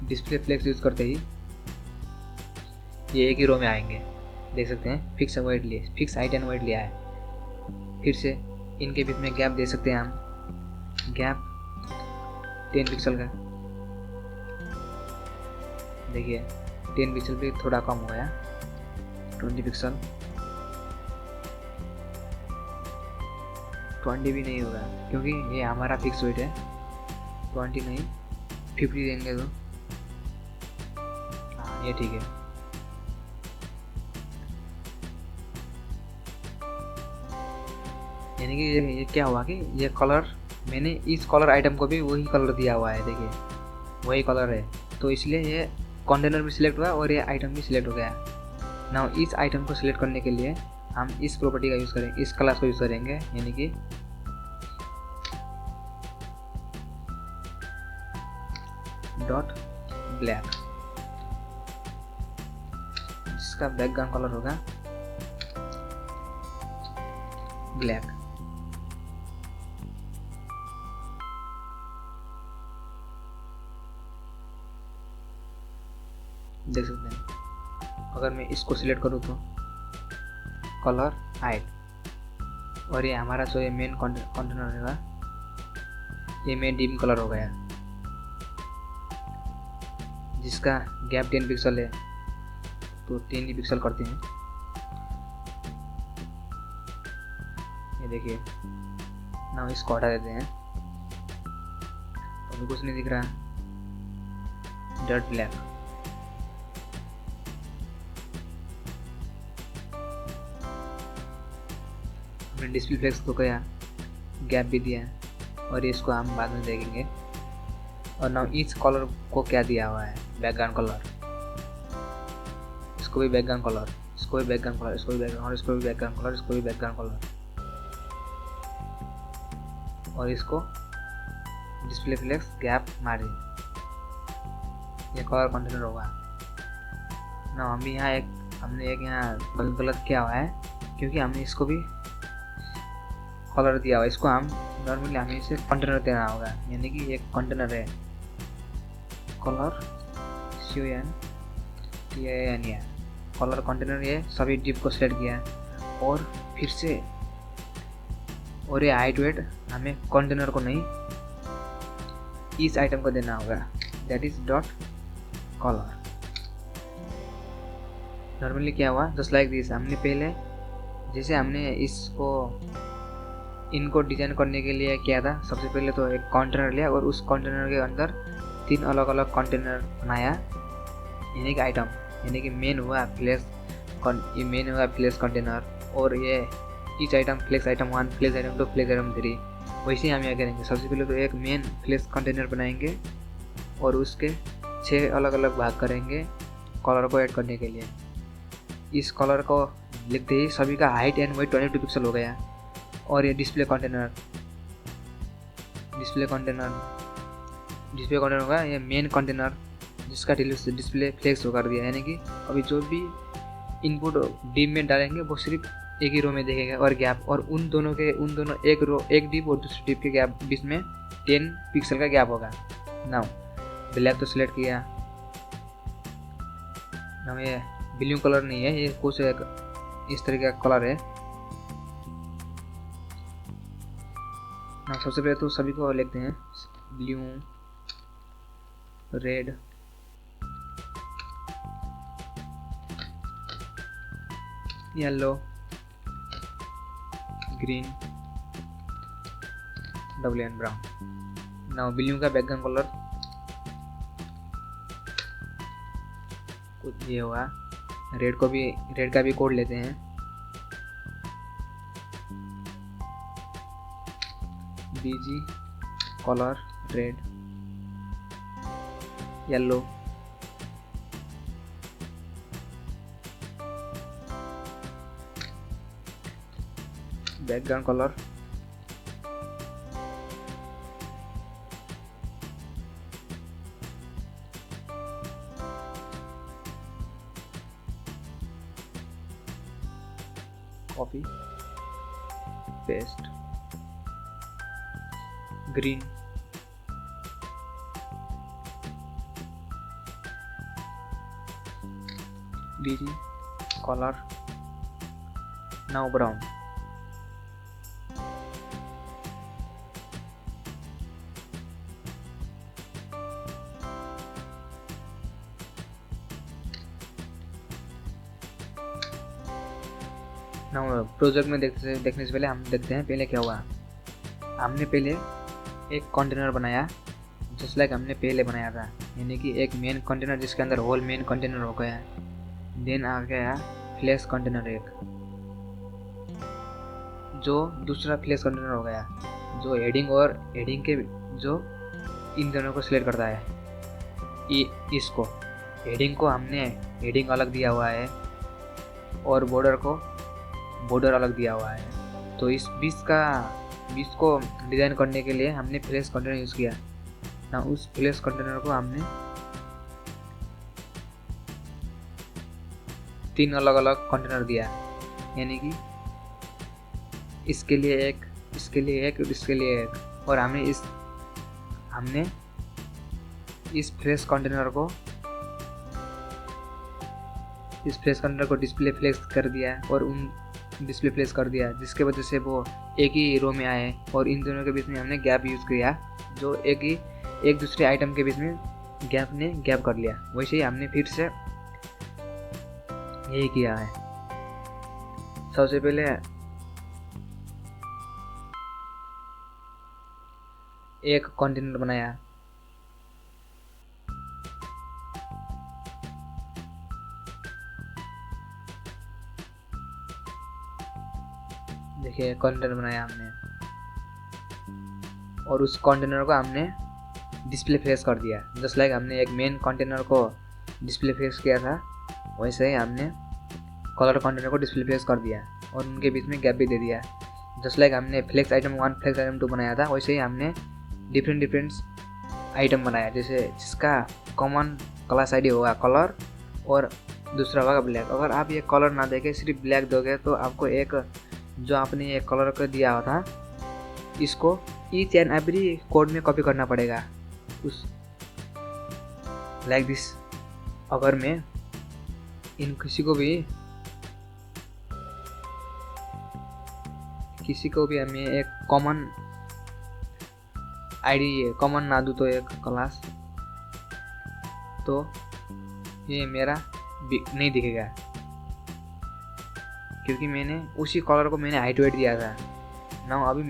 डिस्प्ले फ्लेक्स यूज़ करते ही ये एक ही रो में आएंगे। देख सकते हैं फिक्स वेट लिए, फिक्स हाइट एंड वेट लिया है। फिर से इनके बीच में गैप दे सकते हैं हम, गैप 10 पिक्सल का। देखिए 10 पिक्सल भी थोड़ा कम हो गया, 20 पिक्सल, 20 भी नहीं होगा क्योंकि ये हमारा फिक्स वेट है। 20 नहीं 50 देंगे तो हाँ ये ठीक है। यानी कि ये क्या हुआ कि ये कलर, मैंने इस कलर आइटम को भी वही कलर दिया हुआ है, देखिए वही कलर है। तो इसलिए ये कंटेनर भी सिलेक्ट हुआ और ये आइटम भी सिलेक्ट हो गया। नाउ इस आइटम को सिलेक्ट करने के लिए हम इस प्रॉपर्टी का यूज़ करेंगे, इस क्लास को यूज़ करेंगे, यानी कि डॉट ब्लैक, जिसका बैकग्राउंड कलर होगा ब्लैक। देख सकते हैं अगर मैं इसको सिलेक्ट करूँ तो कलर हाइड, और ये हमारा जो ये मेन कंटेनर होगा ये मेन डिम कलर हो गया, जिसका गैप 10 पिक्सल है, तो 10 ही पिक्सल करते हैं। ये देखिए ना, इसको हटा देते हैं, अभी कुछ नहीं दिख रहा, डॉट ब्लैक। हमने डिस्प्ले फ्लेक्स को किया, गैप भी दिया, और इसको हम बाद में देखेंगे। और नाउ इस कलर को क्या दिया हुआ है, बैकग्राउंड कलर, इसको भी बैकग्राउंड कलर, इसको भी बैकग्राउंड कलर, इसको भी बैकग्राउंड कलर, इसको भी बैकग्राउंड कलर, इसको भी बैकग्राउंड कलर, और इसको डिस्प्ले फ्लेक्स गैप मार दी, ये कलर कंटेनर होगा ना। हम यहाँ हमने एक यहाँ गलत किया हुआ है, क्योंकि हमने इसको भी कलर दिया हुआ है, इसको हम नॉर्मली हमें इसे कंटेनर देना होगा, यानी कि एक कंटेनर है कलर CONTENER कलर कंटेनर। ये सभी डिप को सेलेक्ट किया और फिर से, और ये हाइट वेट हमें कंटेनर को नहीं इस आइटम को देना होगा, that is dot colour. Normally क्या हुआ, जस्ट लाइक दिस, हमने पहले जैसे हमने इनको डिजाइन करने के लिए क्या था, सबसे पहले तो एक कंटेनर लिया और उस कंटेनर के अंदर 3 अलग अलग कंटेनर बनाया, यानी कि आइटम, यानी कि मेन हुआ फ्लेक्स, ये मेन हुआ फ्लेक्स कंटेनर, और ये each item flex item 1, flex item 2, flex item 3। वैसे ही हम यहाँ करेंगे, सबसे पहले तो एक मेन फ्लेक्स कंटेनर बनाएंगे और उसके 6 अलग अलग भाग करेंगे कलर को ऐड करने के लिए। इस कलर को लिखते ही सभी का हाइट एंड वेट 22 पिक्सल हो गया। और ये डिस्प्ले कंटेनर होगा, ये मेन कंटेनर जिसका डिस्प्ले फ्लेक्स हो कर दिया, यानी कि अभी जो भी इनपुट डिप में डालेंगे वो सिर्फ एक ही रो में देखेगा, और गैप, और उन दोनों एक डिप और दूसरी डिप के गैप बीच में 10 पिक्सल का गैप होगा। नाउ ब्लैक तो सिलेक्ट किया, नाउ ये ब्लू कलर नहीं है, ये कुछ इस तरीके का कलर है। नाउ सबसे पहले तो सभी को लिखते हैं, blue, red, yellow, green, double and brown. Now blue का बैकग्राउंड कलर कुछ ये होगा, रेड का भी कोड लेते हैं, BG colour red, yellow, background colour copy paste, green, BG colour, now brown. Now project में देखने से पहले हम देखते हैं पहले क्या हुआ। हमने पहले एक कंटेनर बनाया, जस्ट लाइक हमने पहले बनाया था, यानी कि एक मेन कंटेनर जिसके अंदर होल मेन कंटेनर हो गया। देन आ गया फ्लेक्स कंटेनर, एक जो दूसरा फ्लेक्स कंटेनर हो गया, जो हेडिंग और हेडिंग के जो इन दोनों को सिलेक्ट करता है। इसको हेडिंग को हमने हेडिंग अलग दिया हुआ है, और बॉर्डर अलग दिया हुआ है। तो इस बीच को डिज़ाइन करने के लिए हमने फ्लैश कंटेनर यूज़ किया ना। उस फ्लैश कंटेनर को हमने 3 अलग अलग कंटेनर दिया, यानी कि इसके लिए एक, इसके लिए एक और इसके लिए एक। और हमने इस फ्लैश कंटेनर को डिस्प्ले फ्लैश कर दिया और उन डिस्प्ले फ्लैश कर दिया, जिसके वजह से वो एक ही रो में आए। और इन दोनों के बीच में हमने गैप यूज़ किया, जो एक दूसरे आइटम के बीच में गैप कर लिया। वैसे ही हमने फिर से यही किया है। सबसे पहले एक कंटेनर बनाया, देखिए कंटेनर बनाया हमने, और उस कंटेनर को हमने डिस्प्ले फ्लैश कर दिया। जस्ट लाइक हमने एक मेन कंटेनर को डिस्प्ले फ्लैश किया था, वैसे ही हमने कलर कंटेनर को डिस्प्ले फ्लैश कर दिया और उनके बीच में गैप भी दे दिया। जस्ट लाइक हमने फ्लेक्स आइटम 1 फ्लेक्स आइटम 2 बनाया था, वैसे ही हमने डिफरेंट आइटम बनाया, जैसे जिसका कॉमन क्लास आईडी होगा कलर और दूसरा होगा ब्लैक। अगर आप ये कलर ना देके सिर्फ ब्लैक दोगे तो आपको एक जो आपने ये कलर को दिया हुआ था, इसको ईच एंड एवरी कोड में कॉपी करना पड़ेगा उस लाइक दिस। अगर मैं किसी को भी हमें एक कॉमन आईडी कॉमन ना दूँ तो एक क्लास, तो ये मेरा नहीं दिखेगा, क्योंकि मैंने उसी कलर को मैंने हाइट वेट दिया था ना। अभी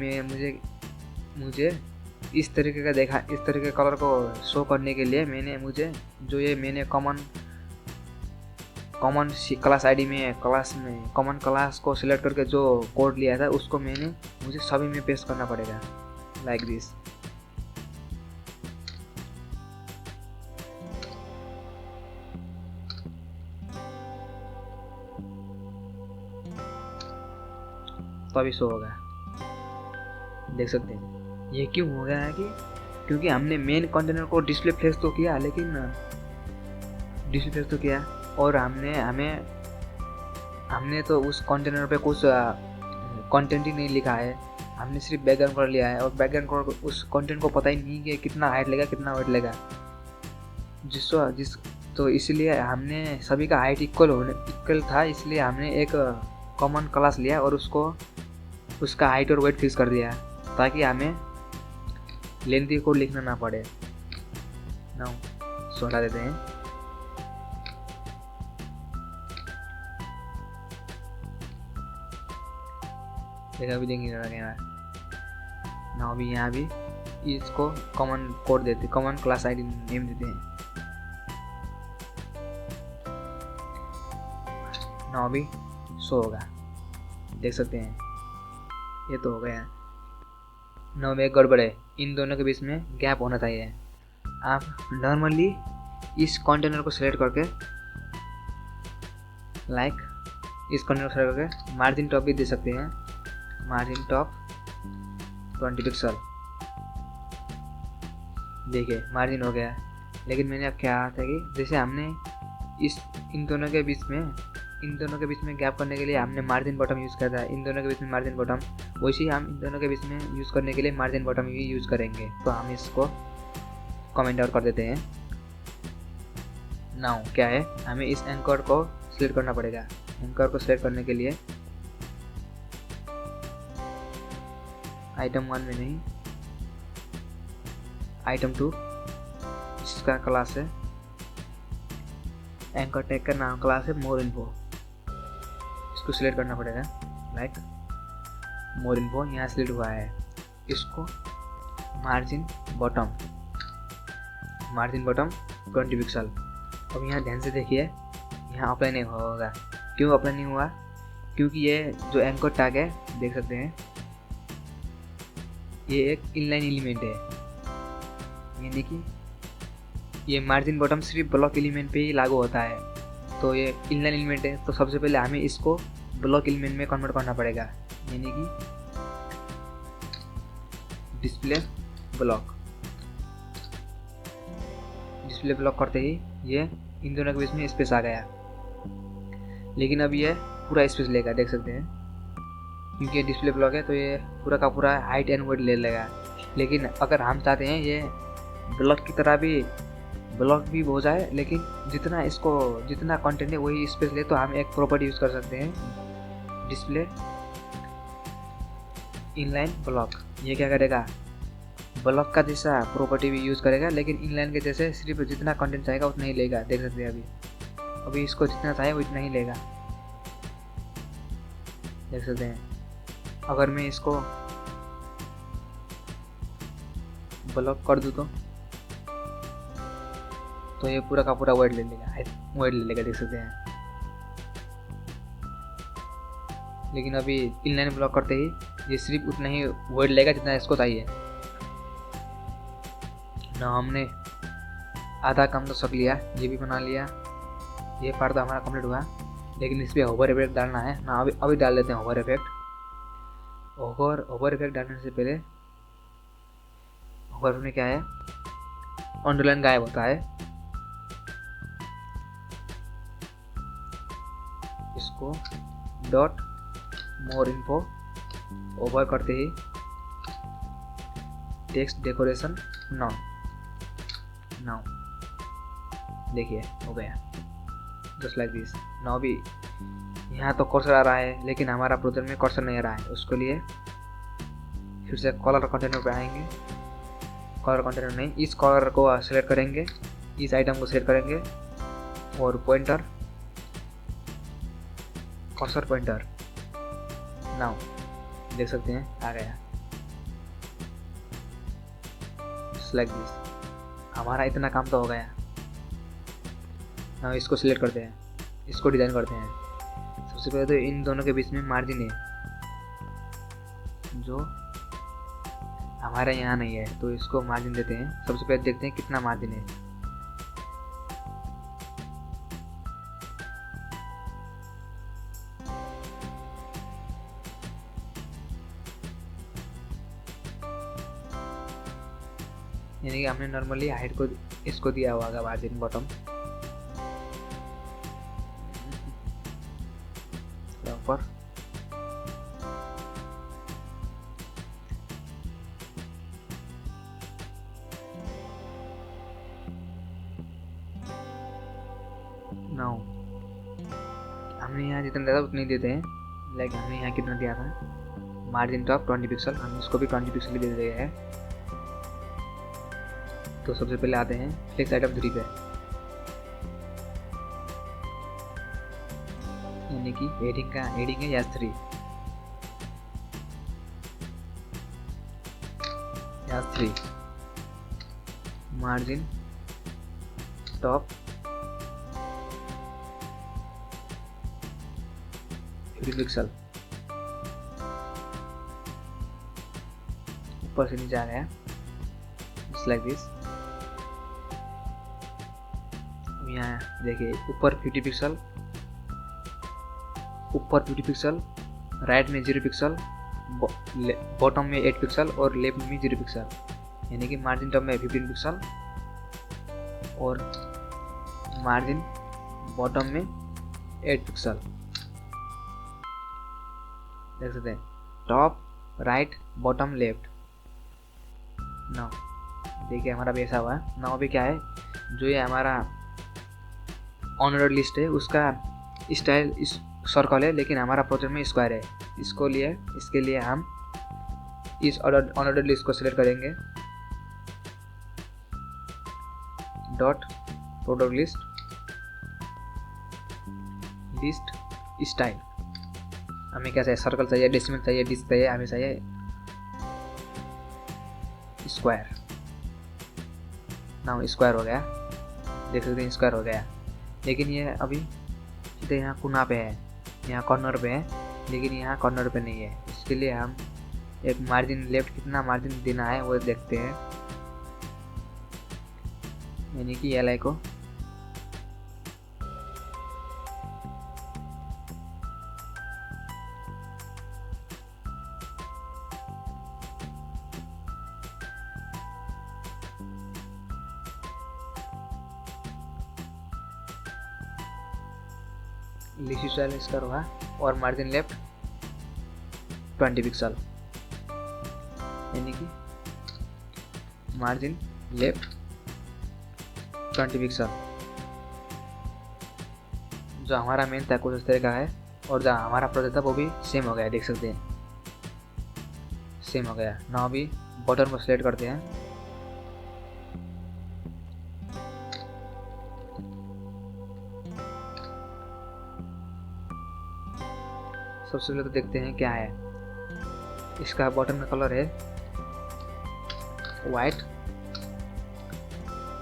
मुझे इस तरीके का देखा, इस तरीके कलर को शो करने के लिए मैंने कॉमन क्लास आईडी में कॉमन क्लास को सिलेक्ट करके जो कोड लिया था, उसको मुझे सभी में पेस्ट करना पड़ेगा लाइक दिस। तभी शो होगा, देख सकते हैं। ये क्यों हो गया है क्योंकि हमने मेन कंटेनर को डिस्प्ले फ्लैश तो किया, और हमने तो उस कंटेनर पे कुछ कंटेंट ही नहीं लिखा है। हमने सिर्फ बैकग्राउंड कलर लिया है, और बैकग्राउंड कलर उस कंटेंट को पता ही नहीं कि कितना हाइट लेगा कितना वेट लेगा, तो इसलिए हमने सभी का हाइट इक्वल था, इसलिए हमने एक कॉमन क्लास लिया और उसका हाइट और वेट फिक्स कर दिया, ताकि हमें लेंथी कोड लिखना ना पड़े। नाउ हटा देते हैं। देखा भी देंगे ना। अभी यहाँ भी इसको कॉमन कोड देते, कॉमन क्लास आईडी नेम देते हैं ना। अभी शो होगा, देख सकते हैं। ये तो हो गया ना। में एक गड़बड़ है, इन दोनों के बीच में गैप होना चाहिए। आप नॉर्मली इस कंटेनर को सिलेक्ट करके इस कंटेनर को सिलेक्ट करके मार्जिन टॉप भी दे सकते हैं, मार्जिन टॉप 20 पिक्सल। देखिए मार्जिन हो गया। लेकिन मैंने अब क्या था कि जैसे हमने इन दोनों के बीच में गैप करने के लिए हमने मार्जिन बॉटम यूज़ किया था, इन दोनों के बीच में मार्जिन बॉटम, वैसे ही हम इन दोनों के बीच में यूज़ करने के लिए मार्जिन बॉटम ही यूज़ करेंगे। तो हम इसको कमेंट आउट कर देते हैं। नाउ क्या है, हमें इस एंकर को सिलेक्ट करना पड़ेगा। एंकर को सिलेक्ट करने के लिए आइटम 1 में नहीं, आइटम 2 जिसका क्लास है एंकर टैग का नाम क्लास है मोर इन्फो, इसको सिलेक्ट करना पड़ेगा। लाइक मोर इन्फो यहाँ सिलेक्ट हुआ है, इसको मार्जिन बॉटम 20 पिक्सल। अब यहाँ ध्यान से देखिए, यहाँ अप्लाई नहीं होगा। क्यों अप्लाई नहीं हुआ? क्योंकि ये जो एंकर टैग है, देख सकते हैं, ये एक इनलाइन एलिमेंट है, यानी कि ये मार्जिन बॉटम सिर्फ ब्लॉक एलिमेंट पे ही लागू होता है। तो ये इनलाइन एलिमेंट है, तो सबसे पहले हमें इसको ब्लॉक एलिमेंट में कन्वर्ट करना पड़ेगा, यानी कि डिस्प्ले ब्लॉक करते ही ये इन दोनों के बीच में स्पेस आ गया। लेकिन अब ये पूरा स्पेस लेगा, देख सकते हैं, क्योंकि ये डिस्प्ले ब्लॉक है तो ये पूरा का पूरा हाइट एंड वेट ले लेगा। लेकिन अगर हम चाहते हैं ये ब्लॉक की तरह भी ब्लॉक भी हो जाए, लेकिन जितना कंटेंट है वही स्पेस ले, तो हम एक प्रॉपर्टी यूज़ कर सकते हैं, डिस्प्ले इनलाइन ब्लॉक। ये क्या करेगा, ब्लॉक का जैसा प्रॉपर्टी भी यूज़ करेगा, लेकिन इनलाइन के जैसे सिर्फ जितना कंटेंट चाहेगा उतना ही लेगा। देख सकते हैं अभी इसको जितना चाहे वो इतना ही लेगा, देख सकते हैं। अगर मैं इसको ब्लॉक कर दूँ तो ये पूरा का पूरा वेट ले लेगा, देख सकते हैं। लेकिन अभी इनलाइन ब्लॉक करते ही ये सिर्फ उतना ही वेट लेगा जितना इसको चाहिए ना। हमने आधा काम तो सब लिया, ये भी बना लिया, ये पार्ट तो हमारा कंप्लीट हुआ। लेकिन इस पर होवर इफेक्ट डालना है ना, अभी डाल देते हैं होवर इफेक्ट। होवर इफेक्ट डालने से पहले होवर में क्या है, अंडरलाइन गायब होता है। इसको डॉट मोर इन्फो ओवर करते ही टेक्स्ट डेकोरेशन नाउ देखिए हो गया, जस्ट लाइक दिस। नाउ भी यहाँ तो कर्सर आ रहा है, लेकिन हमारा प्रोजेक्ट में कर्सर नहीं आ रहा है। उसके लिए फिर से कलर कंटेनर पे आएंगे, कलर कंटेनर नहीं, इस कलर को सिलेक्ट करेंगे, इस आइटम को सिलेक्ट करेंगे और पॉइंटर कर्सर पॉइंटर नाउ, देख सकते हैं आ गया, जस्ट लाइक दिस। हमारा इतना काम तो हो गया। नाउ इसको सिलेक्ट करते हैं, इसको डिज़ाइन करते हैं। सबसे पहले तो इन दोनों के बीच में मार्जिन है जो हमारे यहाँ नहीं है, तो इसको मार्जिन देते हैं। सबसे पहले देखते हैं कितना मार्जिन है। यानी कि हमने नॉर्मली हाइट को इसको दिया हुआ होगा मार्जिन बॉटम, ऊपर नाउ हमने यहाँ जितना दिया था उतनी देते हैं। लाइक हमने यहाँ कितना दिया था, मार्जिन टॉप 20 पिक्सल, हम इसको भी 20 पिक्सल ही दे दिए हैं। तो सबसे पहले आते हैं फ्लेक्स आइटम 3 पे, यानी कि हेडिंग है S3 मार्जिन टॉप 50 पिक्सल, ऊपर से नीचे आ गया, जस्ट लाइक दिस। यहाँ देखिए ऊपर 50 पिक्सल, राइट में 0 पिक्सल, बॉटम में 8 पिक्सल और लेफ्ट में 0 पिक्सल, यानी कि मार्जिन टॉप में 15 पिक्सल और मार्जिन बॉटम में 8 पिक्सल। देख सकते हैं top right bottom left. Now देखिए हमारा भी ऐसा हुआ है। नाउ भी क्या है, जो ये हमारा ऑनर लिस्ट है उसका स्टाइल इस सर्कल है, लेकिन हमारा प्रोजेक्ट में स्क्वायर है। इसके लिए हम इस ऑनर लिस्ट को सिलेक्ट करेंगे, डॉट प्रोडक्ट लिस्ट स्टाइल। हमें क्या चाहिए, सर्कल चाहिए, डेसिमल चाहिए, डिस्क चाहिए, हमें चाहिए स्क्वायर। नाउ स्क्वायर हो गया, देख सकते हैं स्क्वायर हो गया। लेकिन ये अभी सीधे यहाँ कोना पे है, यहाँ कॉर्नर पे है, लेकिन यहाँ कॉर्नर पे नहीं है। इसके लिए हम एक मार्जिन लेफ्ट कितना मार्जिन देना है वो देखते हैं, यानी कि LI को लिस्ट स्टाइल इसका होगा और मार्जिन लेफ्ट 20 पिक्सल, यानी कि मार्जिन लेफ्ट 20 पिक्सल। जो हमारा मेन था कुछ इस तरह का है और जो हमारा प्रोजेक्ट था वो भी सेम हो गया, देख सकते हैं सेम हो गया। ना अभी बटन को सिलेक्ट करते हैं, सबसे पहले तो देखते हैं क्या है। इसका बटन का कलर है वाइट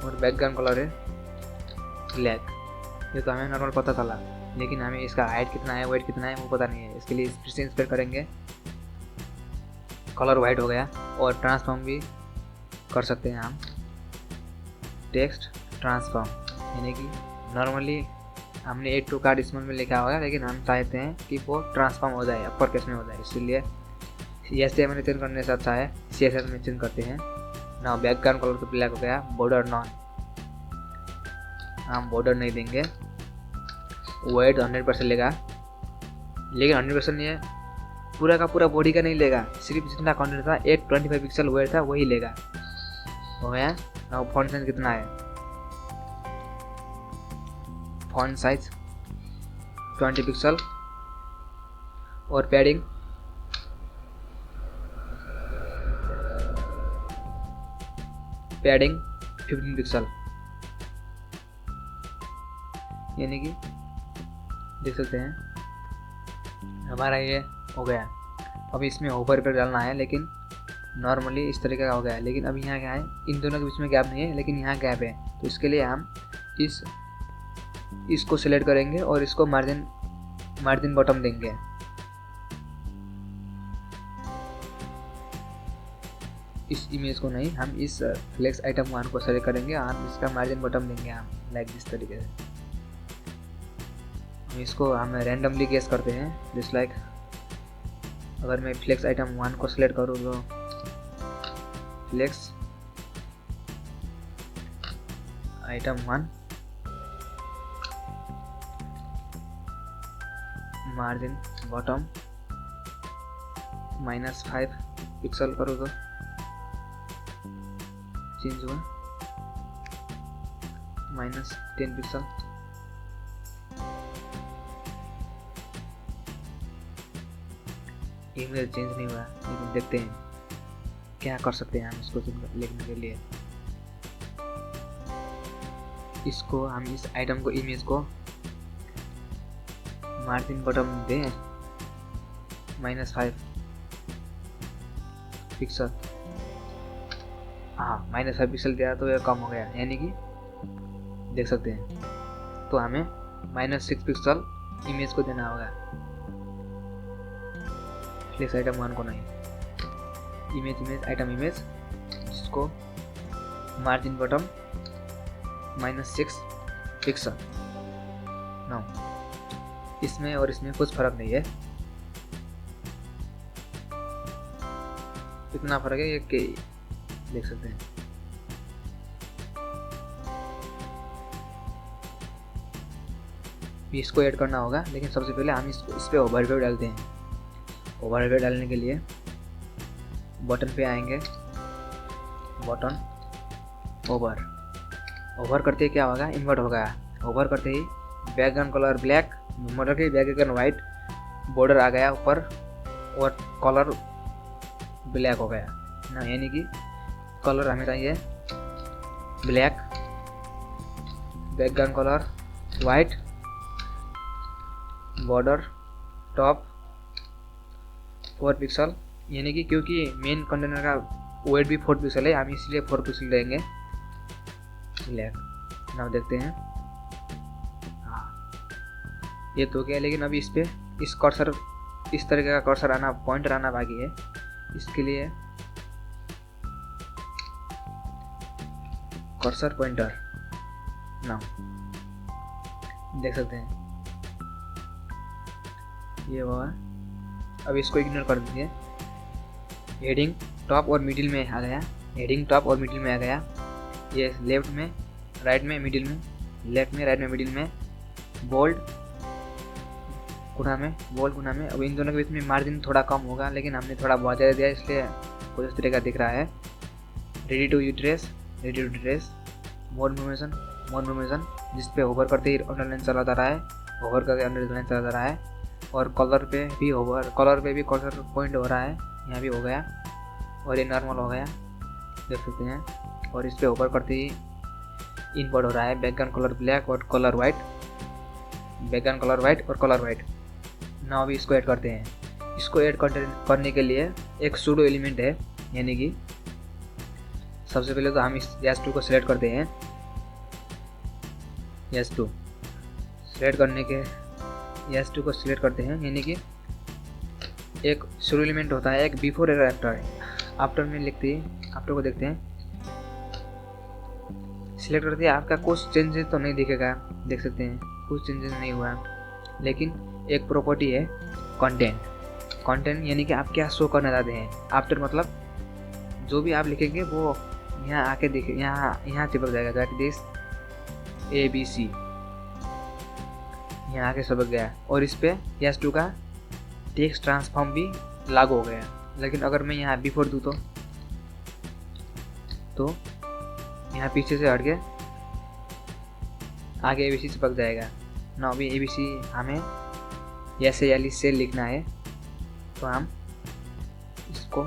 और बैकग्राउंड कलर है ब्लैक। ये तो हमें नॉर्मल पता चला, लेकिन हमें इसका हाइट कितना है वेट कितना है वो पता नहीं है। इसके लिए फिर से इंस्पेक्ट करेंगे, कलर वाइट हो गया। और ट्रांसफॉर्म भी कर सकते हैं हम, टेक्स्ट ट्रांसफॉर्म, यानी कि नॉर्मली हमने एड टू कार्ड स्मॉल में लिखा होगा, लेकिन हम चाहते हैं कि वो ट्रांसफॉर्म हो जाए, अपर केस में हो जाए। इसलिए HTML चेंज करने से अच्छा है CSS में चेंज करते हैं ना। बैकग्राउंड कलर तो ब्लैक हो गया। बॉर्डर नॉन, हम बॉर्डर नहीं देंगे। वेट 100% लेगा, लेकिन 100% नहीं है, पूरा का पूरा बॉडी का नहीं लेगा, सिर्फ जितना कंटेंट था 825 पिक्सल वेट था वही लेगा। हो गया ना। फॉन्ट साइज कितना है, फॉन्ट साइज 20 पिक्सल और पैडिंग पैडिंग 15 पिक्सल, यानी कि देख सकते हैं हमारा ये हो गया। अब इसमें होवर कर डालना है, लेकिन नॉर्मली इस तरीके का हो गया है। लेकिन अब यहाँ क्या है, इन दोनों के बीच में गैप नहीं है, लेकिन यहाँ गैप है। तो इसके लिए हम इसको सिलेक्ट करेंगे और इसको मार्जिन बॉटम देंगे। इस इमेज को नहीं, हम इस फ्लेक्स आइटम 1 को सेलेक्ट करेंगे और इसका मार्जिन बॉटम देंगे हम, लाइक दिस तरीके से। इसको हम रैंडमली गेस करते हैं, जस्ट लाइक अगर मैं फ्लेक्स आइटम 1 को सिलेक्ट करूँ तो flex item 1 margin bottom -5 pixel करूँ तो चेंज हुआ -10 पिक्सल। इमेज चेंज नहीं हुआ, लेकिन देखते हैं क्या कर सकते हैं हम इसको लिखने के लिए। इसको हम इस आइटम को इमेज को मार्जिन बॉटम दें -5 पिक्सल। हाँ, -5 पिक्सल दिया तो ये कम हो गया, यानी कि देख सकते हैं। तो हमें -6 पिक्सल इमेज को देना होगा, फ्लेक्स आइटम 1 को नहीं। इमेज आइटम इमेज, जिसको मार्जिन बॉटम -6 पिक्सल। नो, इसमें और इसमें कुछ फर्क नहीं है, इतना फर्क है कि देख सकते हैं। इसको ऐड करना होगा, लेकिन सबसे पहले हम इस पे ओवरव्यू डालते हैं। ओवरव्यू डालने के लिए बटन पे आएंगे, बटन ओवर करते ही क्या होगा, इन्वर्ट होगा। ओवर करते ही बैकग्राउंड कलर ब्लैक, मतलब कि बैकग्राउंड वाइट, बॉर्डर आ गया ऊपर और कलर ब्लैक हो गया ना, यानी कि कलर हमें चाहिए black, background colour white, border top 4 pixel, यानी कि क्योंकि मेन कंटेनर का वेट भी 4 पिक्सल है, हम इसलिए 4 पिक्सल लेंगे ब्लैक। नाउ देखते हैं, हाँ ये तो क्या, लेकिन अभी इस पे इस कर्सर, इस तरीके का कर्सर आना, पॉइंटर आना बाकी है। इसके लिए कर्सर पॉइंटर नाउ देख सकते हैं, ये हुआ। अब इसको इग्नोर कर दीजिए। हेडिंग टॉप और मिडिल में आ गया, हेडिंग टॉप और मिडिल में आ गया। ये लेफ्ट में, राइट में, मिडिल में, लेफ्ट में, राइट में, मिडिल में, बोल्ड गुना में, वॉल गुना में। अब इन दोनों के बीच में मार्जिन थोड़ा कम होगा, लेकिन हमने थोड़ा बहुत ज़्यादा दिया इसलिए कुछ इस तरह का दिख रहा है। Ready to trace, ready to trace, more information, जिस पे होवर करते ही अंडरलाइन चला जा रहा है, होवर करके अंडरलाइन चला जा रहा है। और कलर पे भी कलर पॉइंट हो रहा है, यहाँ भी हो गया। और ये नॉर्मल हो गया, देख सकते हैं। और इस पे होवर करते ही इनपुट हो रहा है बैकग्राउंड कलर ब्लैक और colour white, background colour white और कलर वाइट। नाउ अभी इसको ऐड करते हैं। इसको ऐड करने के लिए एक सूडो एलिमेंट है, यानी कि सबसे पहले तो हम इस यस2 को सिलेक्ट करते हैं। यस2 सिलेक्ट करने के यस2 को सिलेक्ट करते हैं, यानी कि एक सूडो एलिमेंट होता है, एक बिफोर एक आफ्टर। आफ्टर में लिखते हैं, आफ्टर को देखते हैं, सिलेक्ट करते हैं। आपका कुछ चेंजेस तो नहीं दिखेगा, देख सकते हैं कुछ चेंजेस नहीं हुआ। लेकिन एक प्रॉपर्टी है कंटेंट, यानी कि आप क्या शो करना चाहते हैं। आफ्टर मतलब जो भी आप लिखेंगे वो यहाँ आके दिखे, यहाँ चिपक जाएगा, लाइक दिस ABC, यहाँ आके चिपक गया। और इस पे यस2 का टेक्स्ट ट्रांसफॉर्म भी लागू हो गया। लेकिन अगर मैं यहाँ बिफोर दूँ तो यहाँ पीछे से हट के आगे ABC चिपक जाएगा ना। अभी ABC हमें ऐसे वाली सेल लिखना है, तो हम इसको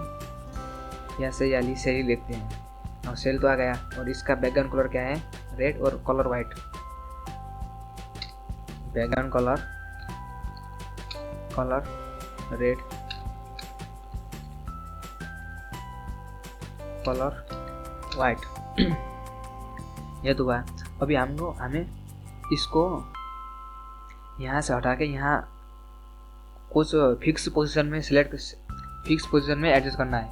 ऐसे वाली सेल ही लिखते हैं। और सेल तो आ गया। और इसका बैकग्राउंड कलर क्या है, रेड और colour white. Background colour red, colour white, ये तो हुआ। अभी हमें इसको यहाँ से हटा के यहाँ कुछ फिक्स पोजीशन में एडजस्ट करना है।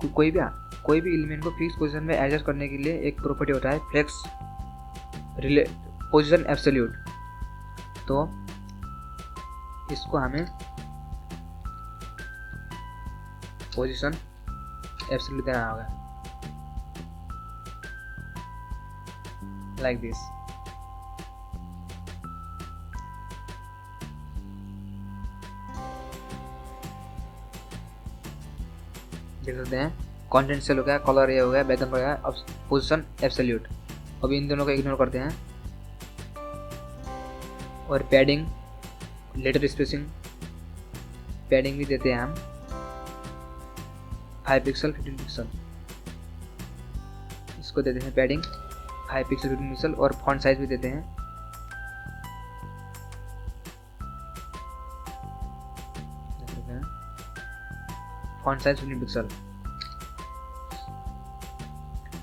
कोई भी एलिमेंट को फिक्स पोजीशन में एडजस्ट करने के लिए एक प्रॉपर्टी होता है फ्लेक्स पोजीशन एब्सोल्यूट। तो इसको हमें पोजीशन एब्सोल्यूट देना होगा, लाइक दिस। देख सकते हैं कंटेंट सेल हो गया, कलर ये हो गया, बैकग्राउंड हो गया, अब पोजीशन एब्सोल्यूट। अभी इन दोनों को इग्नोर करते हैं। और पैडिंग, लेटर स्पेसिंग, पैडिंग भी देते हैं हम 5 पिक्सल 15 पिक्सल। इसको देते हैं पैडिंग 5 पिक्सल 15 पिक्सल। और फॉन्ट साइज भी देते हैं, font size 15 pixel.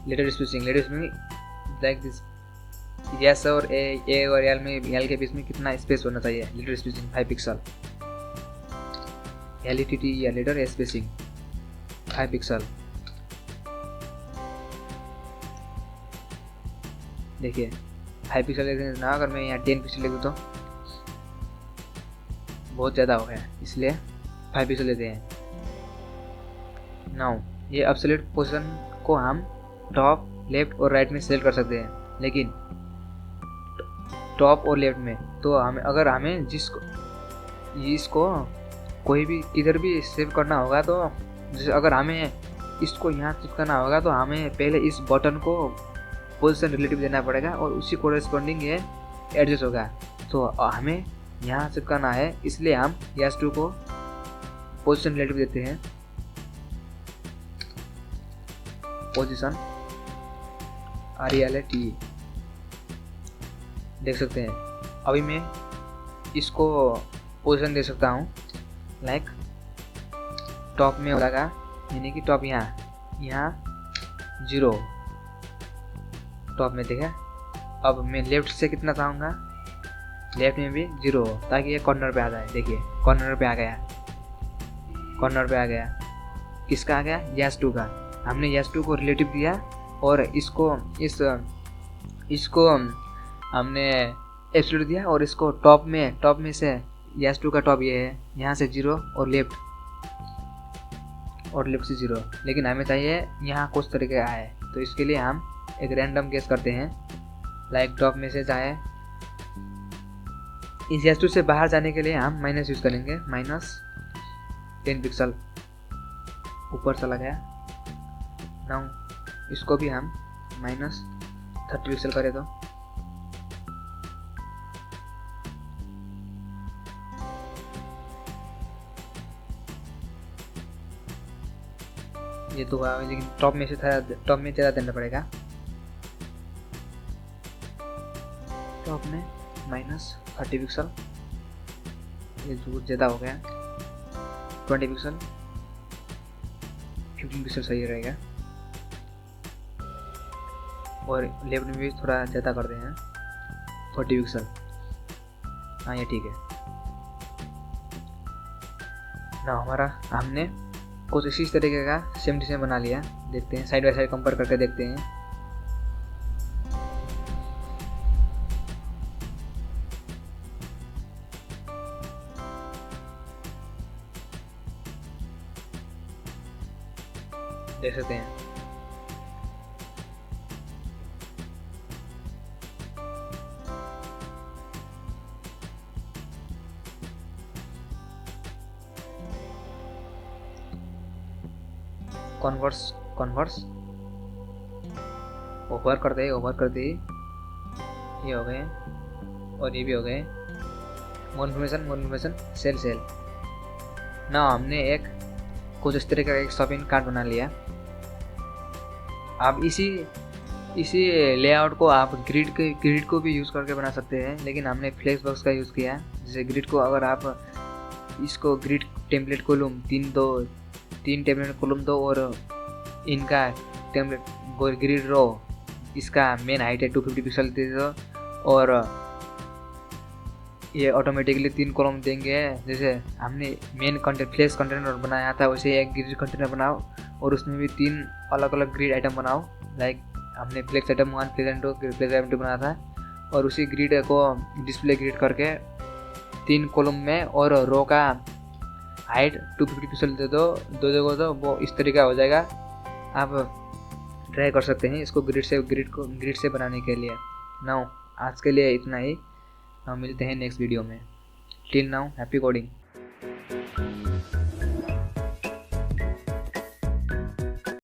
Letter spacing like this, yes और ए और एल के बीच में कितना स्पेस होना चाहिए। Letter spacing 5 pixel. LETT या लेटर स्पेसिंग 5 पिक्सल। देखिए 5 पिक्सल लेते ना, अगर मैं यहाँ 10 पिक्सल लिख दूँ तो बहुत ज़्यादा हो गया, इसलिए 5 पिक्सल लेते हैं। नाउ ये एब्सोल्यूट पोजीशन को हम टॉप, लेफ्ट और राइट में सेलेक्ट कर सकते हैं। लेकिन टॉप और लेफ्ट में तो अगर हमें इसको कोई भी किधर भी सेव करना होगा, तो जैसे अगर हमें इसको यहाँ चिपकाना होगा तो हमें पहले इस बटन को पोजीशन रिलेटिव देना पड़ेगा और उसी कोरेस्पॉन्डिंग ये एडजस्ट होगा। तो हमें यहाँ चिपकाना है, इसलिए हम यस2 को पोजीशन रिलेटिव देते हैं, पोजीशन RELAT। देख सकते हैं अभी मैं इसको पोजीशन दे सकता हूँ, लाइक टॉप में लगा, यानी कि टॉप यहाँ 0 टॉप में देखा। अब मैं लेफ्ट से कितना चाहूँगा, लेफ्ट में भी 0 हो, ताकि ये कॉर्नर पे आ जाए। देखिए कॉर्नर पे आ गया। किसका आ गया, यस2 का। हमने यस2 को रिलेटिव दिया और इसको हमने एब्सोल्यूट दिया। और इसको टॉप में से यस2 का टॉप ये है, यहाँ से 0 और लेफ्ट से 0। लेकिन हमें चाहिए यहाँ कुछ तरीके का है, तो इसके लिए हम एक रैंडम गेस करते हैं, लाइक टॉप में से चाहे इस S2 से बाहर जाने के लिए हम माइनस यूज़ करेंगे, -10 पिक्सल ऊपर चला गया। नाउ इसको भी हम -30 पिक्सल करें तो ये तो हुआ, लेकिन टॉप में ज़्यादा देना पड़ेगा। टॉप में -30 पिक्सल, ये जो ज़्यादा हो गया। 20 पिक्सल, 15 पिक्सल सही रहेगा। और लेफ्ट में भी थोड़ा ज़्यादा कर दें, 40 पिक्सल। हाँ ये ठीक है ना। हमारा हमने कुछ इसी तरीके का सेम डिज़ाइन बना लिया। देखते हैं, साइड बाय साइड कंपेयर करके देखते हैं। देख सकते हैं कन्वर्स ओवर करते ये हो गए और ये भी हो गए। मोर इन्फॉर्मेशन सेल ना। हमने एक कुछ इस तरह का एक शॉपिंग कार्ट बना लिया। आप इसी लेआउट को आप ग्रिड को भी यूज़ करके बना सकते हैं, लेकिन हमने फ्लेक्स बॉक्स का यूज़ किया। जैसे ग्रिड को अगर आप इसको grid template column 3 template column दो और इनका टेम्पलेट ग्रिड रो, इसका मेन हाइट है 250 पिक्सल दे दो और ये ऑटोमेटिकली 3 कॉलम देंगे। जैसे हमने मेन फ्लेक्स कंटेनर बनाया था, वैसे एक ग्रिड कंटेनर बनाओ और उसमें भी 3 अलग अलग ग्रिड आइटम बनाओ। लाइक हमने फ्लेक्स आइटम 1, फ्लेक्स आइटम 2 बनाया था, और उसी ग्रिड को डिस्प्ले ग्रिड करके 3 कॉलम में और रो का हाइट 250 पिक्सल दे दो, 2 जगह दो, वो इस तरीका हो जाएगा। आप ट्राई कर सकते हैं इसको ग्रिड से बनाने के लिए। नाउ आज के लिए इतना ही, हम मिलते हैं नेक्स्ट वीडियो में। Till now happy coding.